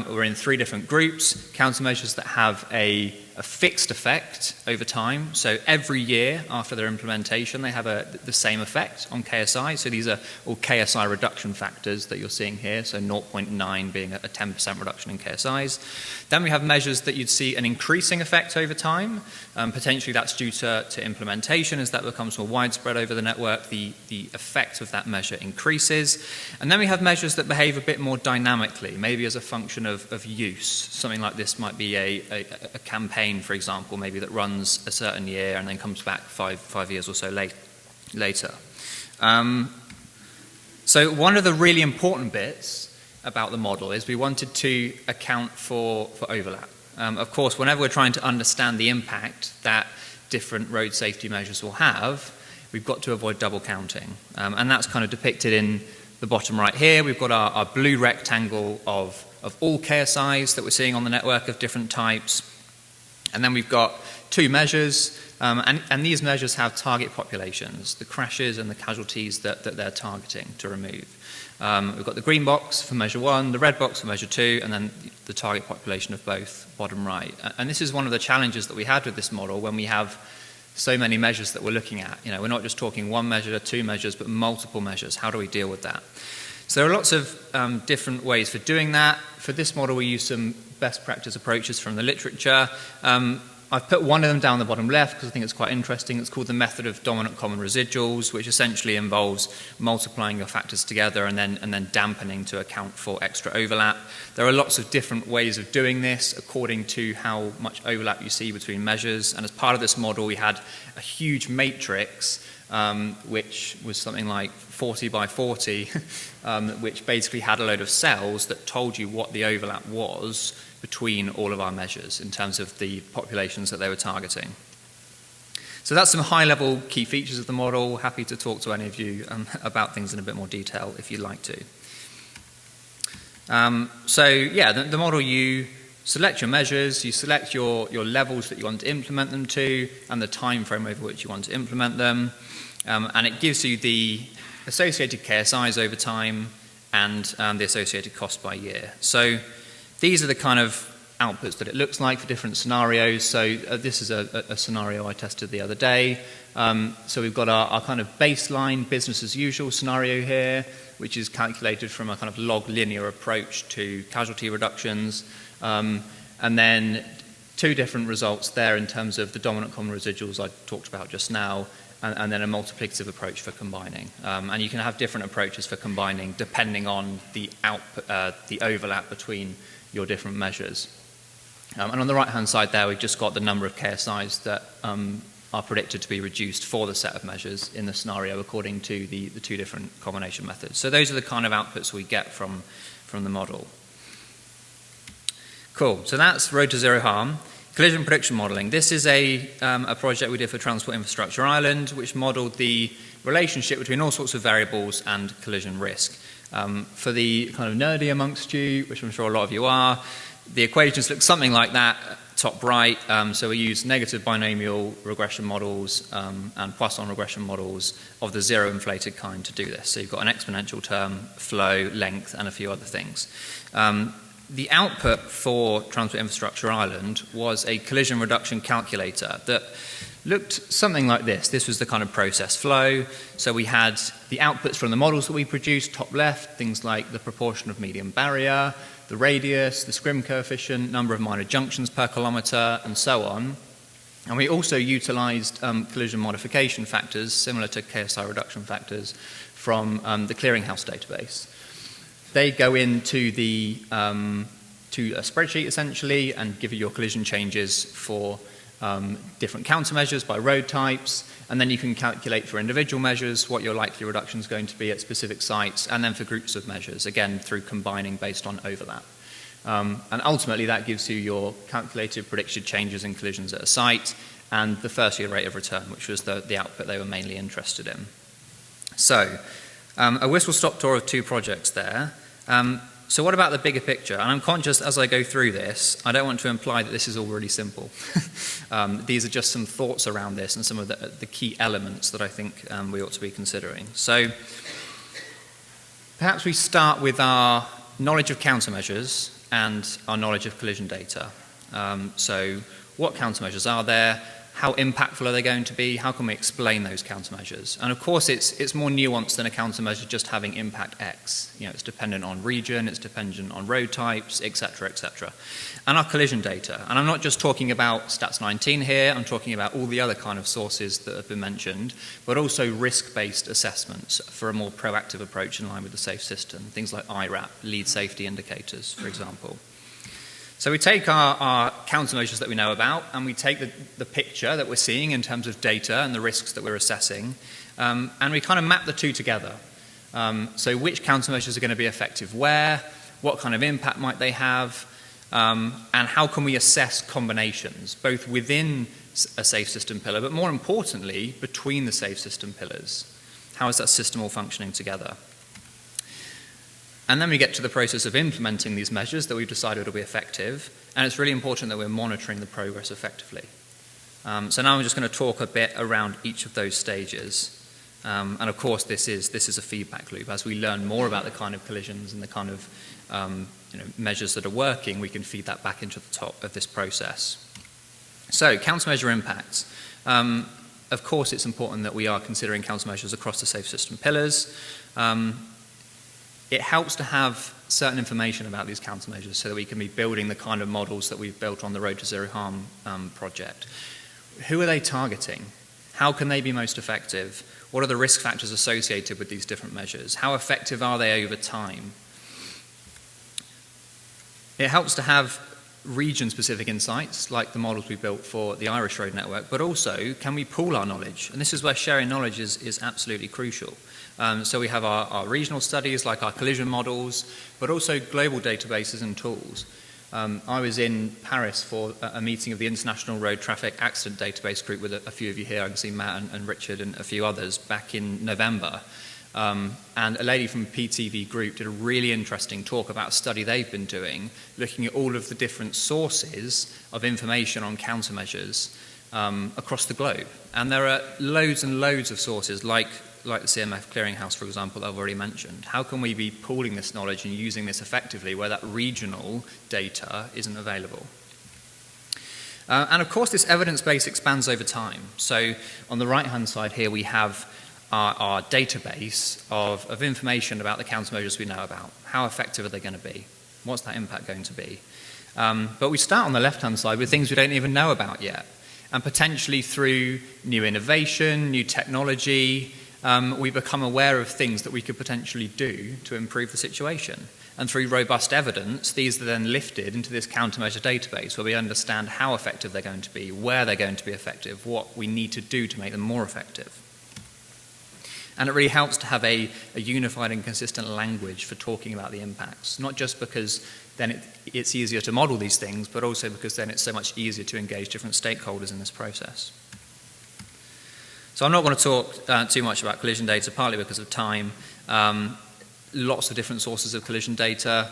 were in 3 different groups: countermeasures that have a fixed effect over time, so every year after their implementation they have the same effect on KSI, so these are all KSI reduction factors that you're seeing here, so 0.9 being a 10% reduction in KSIs. Then we have measures that you'd see an increasing effect over time, potentially that's due to implementation. As that becomes more widespread over the network, the effect of that measure increases. And then we have measures that behave a bit more dynamically, maybe as a function of use. Something like this might be a campaign, for example, maybe that runs a certain year and then comes back five years or so later. So one of the really important bits about the model is we wanted to account for overlap. Of course, whenever we're trying to understand the impact that different road safety measures will have, we've got to avoid double counting. And that's kind of depicted in the bottom right here. We've got our blue rectangle of all KSIs that we're seeing on the network of different types. And then we've got two measures, and these measures have target populations, the crashes and the casualties that they're targeting to remove. We've got the green box for measure 1, the red box for measure 2, and then the target population of both, bottom right. And this is one of the challenges that we had with this model when we have so many measures that we're looking at. You know, we're not just talking one measure, two measures, but multiple measures. How do we deal with that? So there are lots of different ways for doing that. For this model, we use some best practice approaches from the literature. I've put one of them down the bottom left because I think it's quite interesting. It's called the method of dominant common residuals, which essentially involves multiplying your factors together and then dampening to account for extra overlap. There are lots of different ways of doing this according to how much overlap you see between measures. And as part of this model, we had a huge matrix, which was something like 40 by 40, which basically had a load of cells that told you what the overlap was between all of our measures in terms of the populations that they were targeting. So that's some high-level key features of the model. Happy to talk to any of you about things in a bit more detail if you'd like to. The model, you select your measures, you select your levels that you want to implement them to, and the time frame over which you want to implement them, and it gives you the associated KSIs over time and the associated cost by year. So these are the kind of outputs that it looks like for different scenarios. So this is a scenario I tested the other day. So we've got our kind of baseline business as usual scenario here, which is calculated from a kind of log linear approach to casualty reductions. And then two different results there in terms of the dominant common residuals I talked about just now, and then a multiplicative approach for combining. And you can have different approaches for combining depending on the overlap between your different measures. And on the right-hand side there, we've just got the number of KSIs that are predicted to be reduced for the set of measures in the scenario according to the two different combination methods. So those are the kind of outputs we get from the model. Cool, so that's Road to Zero Harm. Collision prediction modeling. This is a project we did for Transport Infrastructure Ireland, which modeled the relationship between all sorts of variables and collision risk. For the kind of nerdy amongst you, which I'm sure a lot of you are, the equations look something like that, top right. So we use negative binomial regression models and Poisson regression models of the zero inflated kind to do this. So you've got an exponential term, flow, length, and a few other things. The output for Transport Infrastructure Ireland was a collision reduction calculator that looked something like this. This was the kind of process flow. So we had the outputs from the models that we produced, top left, things like the proportion of median barrier, the radius, the scrim coefficient, number of minor junctions per kilometre, and so on. And we also utilised collision modification factors, similar to KSI reduction factors, from the clearinghouse database. They go into to a spreadsheet, essentially, and give you your collision changes for different countermeasures by road types, and then you can calculate for individual measures what your likely reduction is going to be at specific sites, and then for groups of measures, again, through combining based on overlap. And ultimately, that gives you your calculated predicted changes in collisions at a site, and the first-year rate of return, which was the output they were mainly interested in. So, a whistle-stop tour of two projects there. So what about the bigger picture? And I'm conscious as I go through this, I don't want to imply that this is all really simple. These are just some thoughts around this and some of the key elements that I think we ought to be considering. So perhaps we start with our knowledge of countermeasures and our knowledge of collision data. So what countermeasures are there? How impactful are they going to be? How can we explain those countermeasures? And of course, it's more nuanced than a countermeasure just having impact X. You know, it's dependent on region, it's dependent on road types, etc., etc. And our collision data. And I'm not just talking about Stats 19 here, I'm talking about all the other kind of sources that have been mentioned, but also risk-based assessments for a more proactive approach in line with the safe system. Things like IRAP, lead safety indicators, for example. So we take our countermeasures that we know about, and we take the picture that we're seeing in terms of data and the risks that we're assessing, and we kind of map the two together. So which countermeasures are going to be effective where, what kind of impact might they have, and how can we assess combinations, both within a safe system pillar, but more importantly, between the safe system pillars. How is that system all functioning together? And then we get to the process of implementing these measures that we've decided will be effective, and it's really important that we're monitoring the progress effectively. So now I'm just going to talk a bit around each of those stages. And of course, this is a feedback loop. As we learn more about the kind of collisions and the kind of measures that are working, we can feed that back into the top of this process. So, countermeasure impacts. Of course, it's important that we are considering countermeasures across the safe system pillars. It helps to have certain information about these countermeasures so that we can be building the kind of models that we've built on the Road to Zero Harm project. Who are they targeting? How can they be most effective? What are the risk factors associated with these different measures? How effective are they over time? It helps to have region-specific insights, like the models we built for the Irish Road Network, but also, can we pool our knowledge? And this is where sharing knowledge is absolutely crucial. So we have our regional studies, like our collision models, but also global databases and tools. I was in Paris for a meeting of the International Road Traffic Accident Database Group with a few of you here. I can see Matt and Richard and a few others back in November. And a lady from PTV Group did a really interesting talk about a study they've been doing, looking at all of the different sources of information on countermeasures across the globe. And there are loads and loads of sources, like the CMF Clearinghouse, for example, that I've already mentioned. How can we be pooling this knowledge and using this effectively where that regional data isn't available? And of course, this evidence base expands over time. So on the right-hand side here, we have our database of information about the countermeasures we know about. How effective are they going to be? What's that impact going to be? But we start on the left-hand side with things we don't even know about yet. And potentially through new innovation, new technology, we become aware of things that we could potentially do to improve the situation. And through robust evidence, these are then lifted into this countermeasure database where we understand how effective they're going to be, where they're going to be effective, what we need to do to make them more effective. And it really helps to have a unified and consistent language for talking about the impacts, not just because then it's easier to model these things, but also because then it's so much easier to engage different stakeholders in this process. So I'm not going to talk too much about collision data, partly because of time. Lots of different sources of collision data.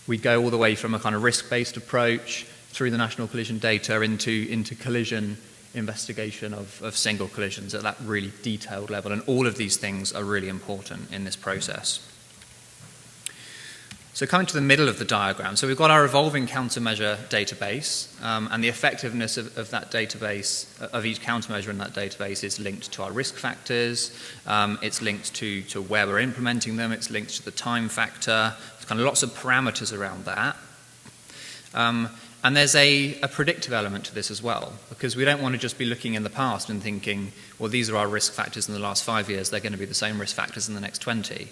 We go all the way from a kind of risk-based approach through the national collision data into collision investigation of single collisions at that really detailed level. And all of these things are really important in this process. So coming to the middle of the diagram, so we've got our evolving countermeasure database, and the effectiveness of that database, of each countermeasure in that database is linked to our risk factors, it's linked to where we're implementing them, it's linked to the time factor, there's kind of lots of parameters around that. And there's a predictive element to this as well, because we don't want to just be looking in the past and thinking, well, these are our risk factors in the last 5 years, they're going to be the same risk factors in the next 20.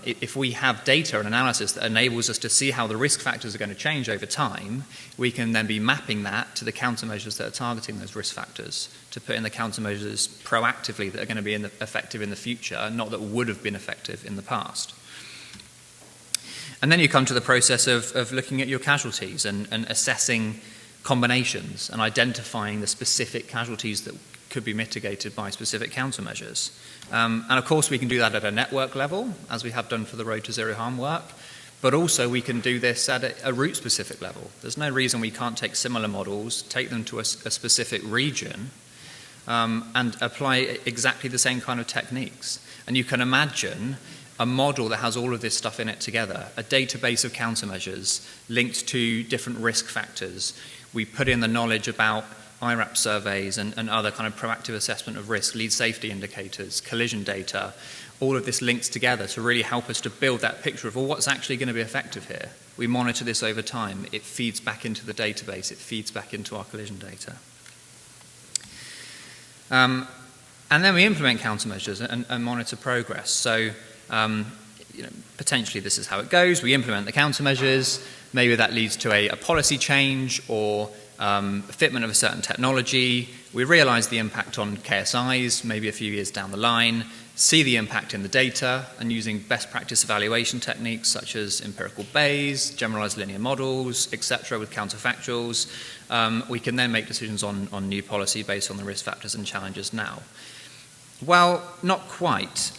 If we have data and analysis that enables us to see how the risk factors are going to change over time, we can then be mapping that to the countermeasures that are targeting those risk factors, to put in the countermeasures proactively that are going to be effective in the future, not that would have been effective in the past. And then you come to the process of looking at your casualties and assessing combinations and identifying the specific casualties that could be mitigated by specific countermeasures. And of course we can do that at a network level, as we have done for the Road to Zero Harm work, but also we can do this at a route-specific level. There's no reason we can't take similar models, take them to a specific region, and apply exactly the same kind of techniques. And you can imagine a model that has all of this stuff in it together, a database of countermeasures linked to different risk factors. We put in the knowledge about IRAP surveys and other kind of proactive assessment of risk, lead safety indicators, collision data. All of this links together to really help us to build that picture of, well, what's actually going to be effective here? We monitor this over time. It feeds back into the database. It feeds back into our collision data. And then we implement countermeasures and monitor progress. So potentially this is how it goes. We implement the countermeasures. Maybe that leads to a policy change or fitment of a certain technology. We realize the impact on KSIs, maybe a few years down the line, see the impact in the data, and using best practice evaluation techniques such as empirical Bayes, generalized linear models, etc., with counterfactuals, we can then make decisions on new policy based on the risk factors and challenges now. Well, not quite,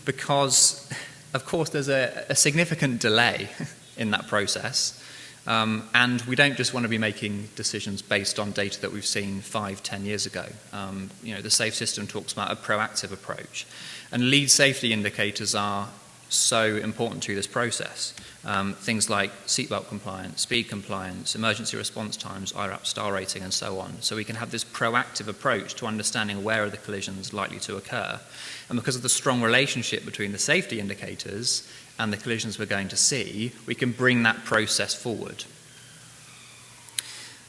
because, of course, there's a significant delay in that process. And we don't just want to be making decisions based on data that we've seen 5-10 years ago. The SAFE system talks about a proactive approach. And lead safety indicators are so important to this process. Things like seatbelt compliance, speed compliance, emergency response times, IRAP star rating, and so on. So we can have this proactive approach to understanding where are the collisions likely to occur. And because of the strong relationship between the safety indicators and the collisions we're going to see, we can bring that process forward.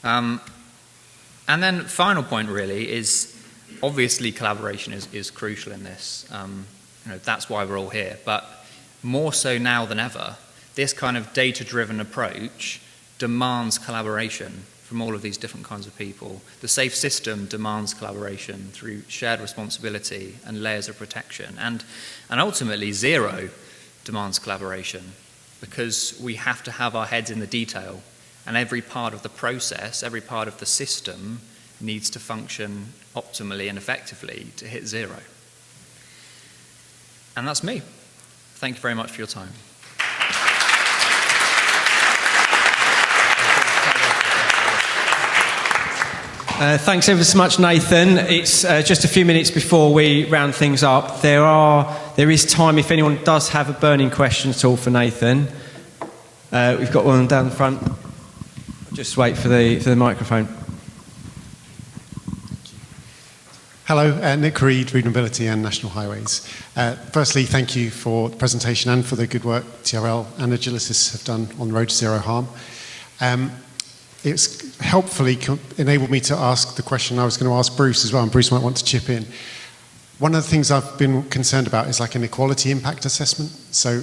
And then final point really is, obviously collaboration is crucial in this. That's why we're all here. But more so now than ever, this kind of data-driven approach demands collaboration from all of these different kinds of people. The SAFE system demands collaboration through shared responsibility and layers of protection. And ultimately, zero demands collaboration, because we have to have our heads in the detail, and every part of the process, every part of the system needs to function optimally and effectively to hit zero. And that's me. Thank you very much for your time. Thanks ever so much, Nathan. It's just a few minutes before we round things up. There is time if anyone does have a burning question at all for Nathan. We've got one down the front. Just wait for the microphone. Hello, Nick Reed, Reed Mobility and National Highways. Firstly, thank you for the presentation and for the good work TRL and Agilysis have done on the road to zero harm. It's helpfully enabled me to ask the question I was going to ask Bruce as well, and Bruce might want to chip in. One of the things I've been concerned about is like an equality impact assessment. So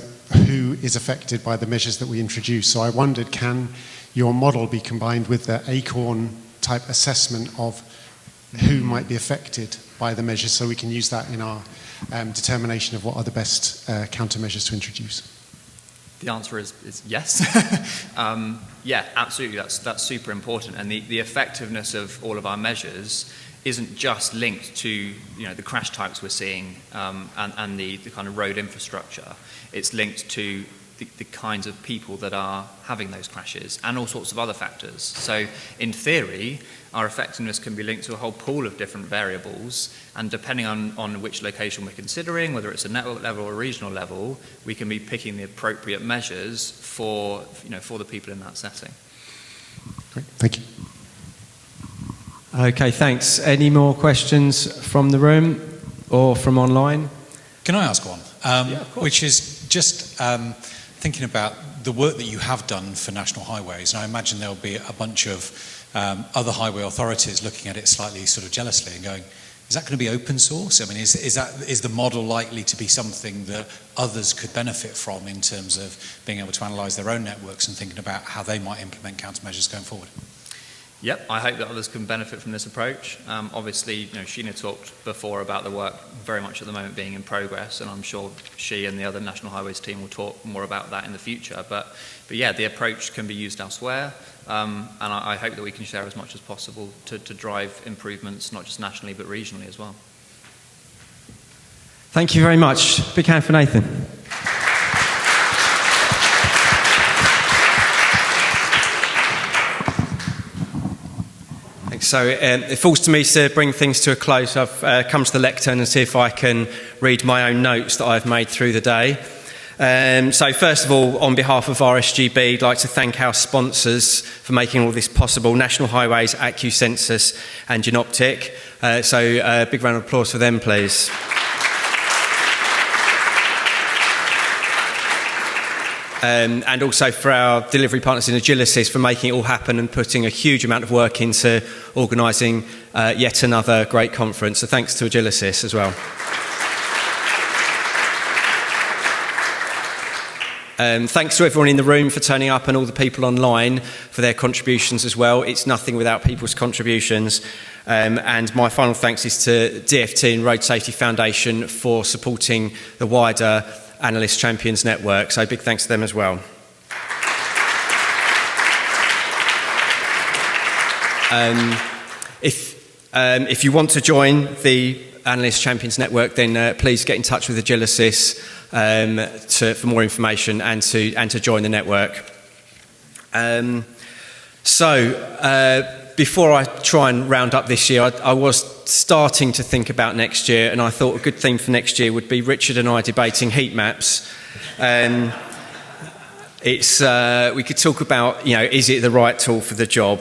who is affected by the measures that we introduce? So I wondered, can your model be combined with the Acorn type assessment of who might be affected by the measures, so we can use that in our determination of what are the best countermeasures to introduce? The answer is yes. Yeah, absolutely. That's super important. And the effectiveness of all of our measures isn't just linked to the crash types we're seeing and the kind of road infrastructure. It's linked to the kinds of people that are having those crashes and all sorts of other factors. So in theory, our effectiveness can be linked to a whole pool of different variables, and depending on which location we're considering, whether it's a network level or regional level, we can be picking the appropriate measures for the people in that setting. Great, thank you. Okay, thanks. Any more questions from the room or from online? Can I ask one? Yeah, of course. Which is just thinking about the work that you have done for National Highways, and I imagine there'll be a bunch of other highway authorities looking at it slightly sort of jealously and going, is that going to be open source? I mean, is the model likely to be something that others could benefit from in terms of being able to analyse their own networks and thinking about how they might implement countermeasures going forward? Yep, I hope that others can benefit from this approach. Obviously, Sheena talked before about the work very much at the moment being in progress, and I'm sure she and the other National Highways team will talk more about that in the future. But yeah, the approach can be used elsewhere, and I hope that we can share as much as possible to drive improvements, not just nationally but regionally as well. Thank you very much. Big hand for Nathan. So it falls to me to bring things to a close. I've come to the lectern and see if I can read my own notes that I've made through the day. So first of all, on behalf of RSGB, I'd like to thank our sponsors for making all this possible: National Highways, AccuSensus and Genoptic. So a big round of applause for them, please. And also for our delivery partners in Agilysis for making it all happen and putting a huge amount of work into organising yet another great conference. So thanks to Agilysis as well. Thanks to everyone in the room for turning up and all the people online for their contributions as well. It's nothing without people's contributions. And my final thanks is to DFT and Road Safety Foundation for supporting the wider Analyst Champions Network. So big thanks to them as well. If you want to join the Analyst Champions Network, then please get in touch with Agilysis for more information and to join the network. Before I try and round up this year, I was starting to think about next year, and I thought a good theme for next year would be Richard and I debating heat maps. We could talk about, is it the right tool for the job?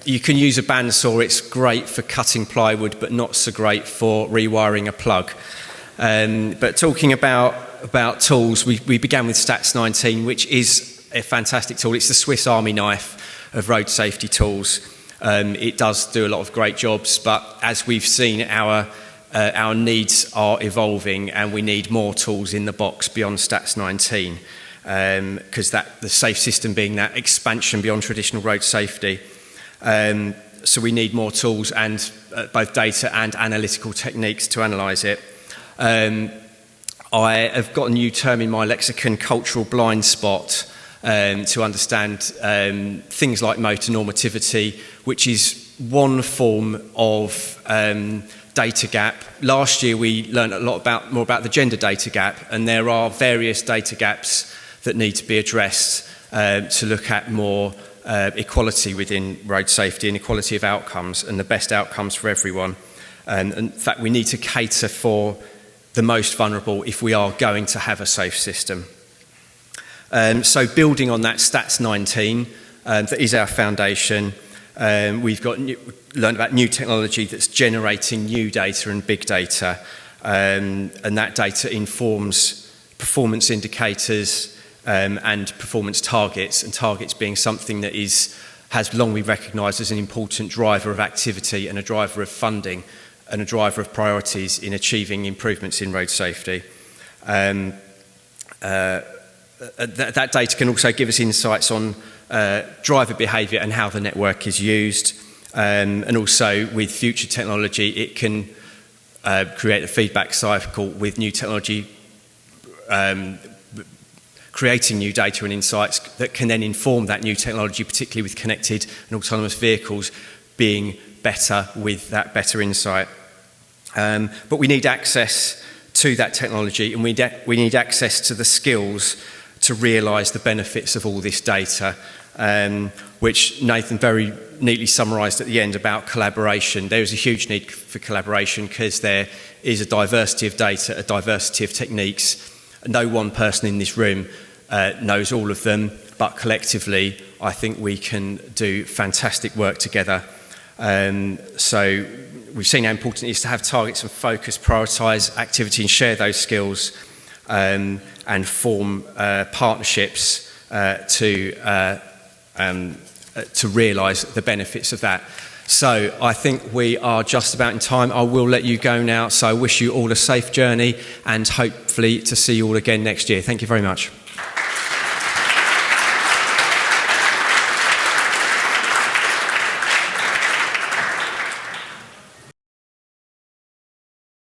You can use a bandsaw. It's great for cutting plywood, but not so great for rewiring a plug. But talking about tools, we began with Stats 19, which is a fantastic tool. It's the Swiss Army knife of road safety tools. It does do a lot of great jobs, but as we've seen, our needs are evolving, and we need more tools in the box beyond Stats 19, because the safe system being that expansion beyond traditional road safety. So we need more tools and both data and analytical techniques to analyse it. I have got a new term in my lexicon, cultural blind spot, to understand things like motor normativity, which is one form of data gap. Last year we learned a lot more about the gender data gap, and there are various data gaps that need to be addressed to look at more equality within road safety and equality of outcomes and the best outcomes for everyone. And in fact, we need to cater for the most vulnerable if we are going to have a safe system. So building on that Stats 19, that is our foundation. We've learned about new technology that's generating new data and big data, and that data informs performance indicators and performance targets, and targets being something that has long been recognised as an important driver of activity and a driver of funding and a driver of priorities in achieving improvements in road safety. That data can also give us insights on driver behaviour and how the network is used, and also with future technology it can create a feedback cycle with new technology creating new data and insights that can then inform that new technology, particularly with connected and autonomous vehicles being better with that better insight. But we need access to that technology, and we need access to the skills to realise the benefits of all this data, which Nathan very neatly summarised at the end about collaboration. There is a huge need for collaboration because there is a diversity of data, a diversity of techniques. No one person in this room knows all of them, but collectively I think we can do fantastic work together. So we've seen how important it is to have targets and focus, prioritise activity and share those skills, and form partnerships to realise the benefits of that. So I think we are just about in time. I will let you go now, so I wish you all a safe journey and hopefully to see you all again next year. Thank you very much.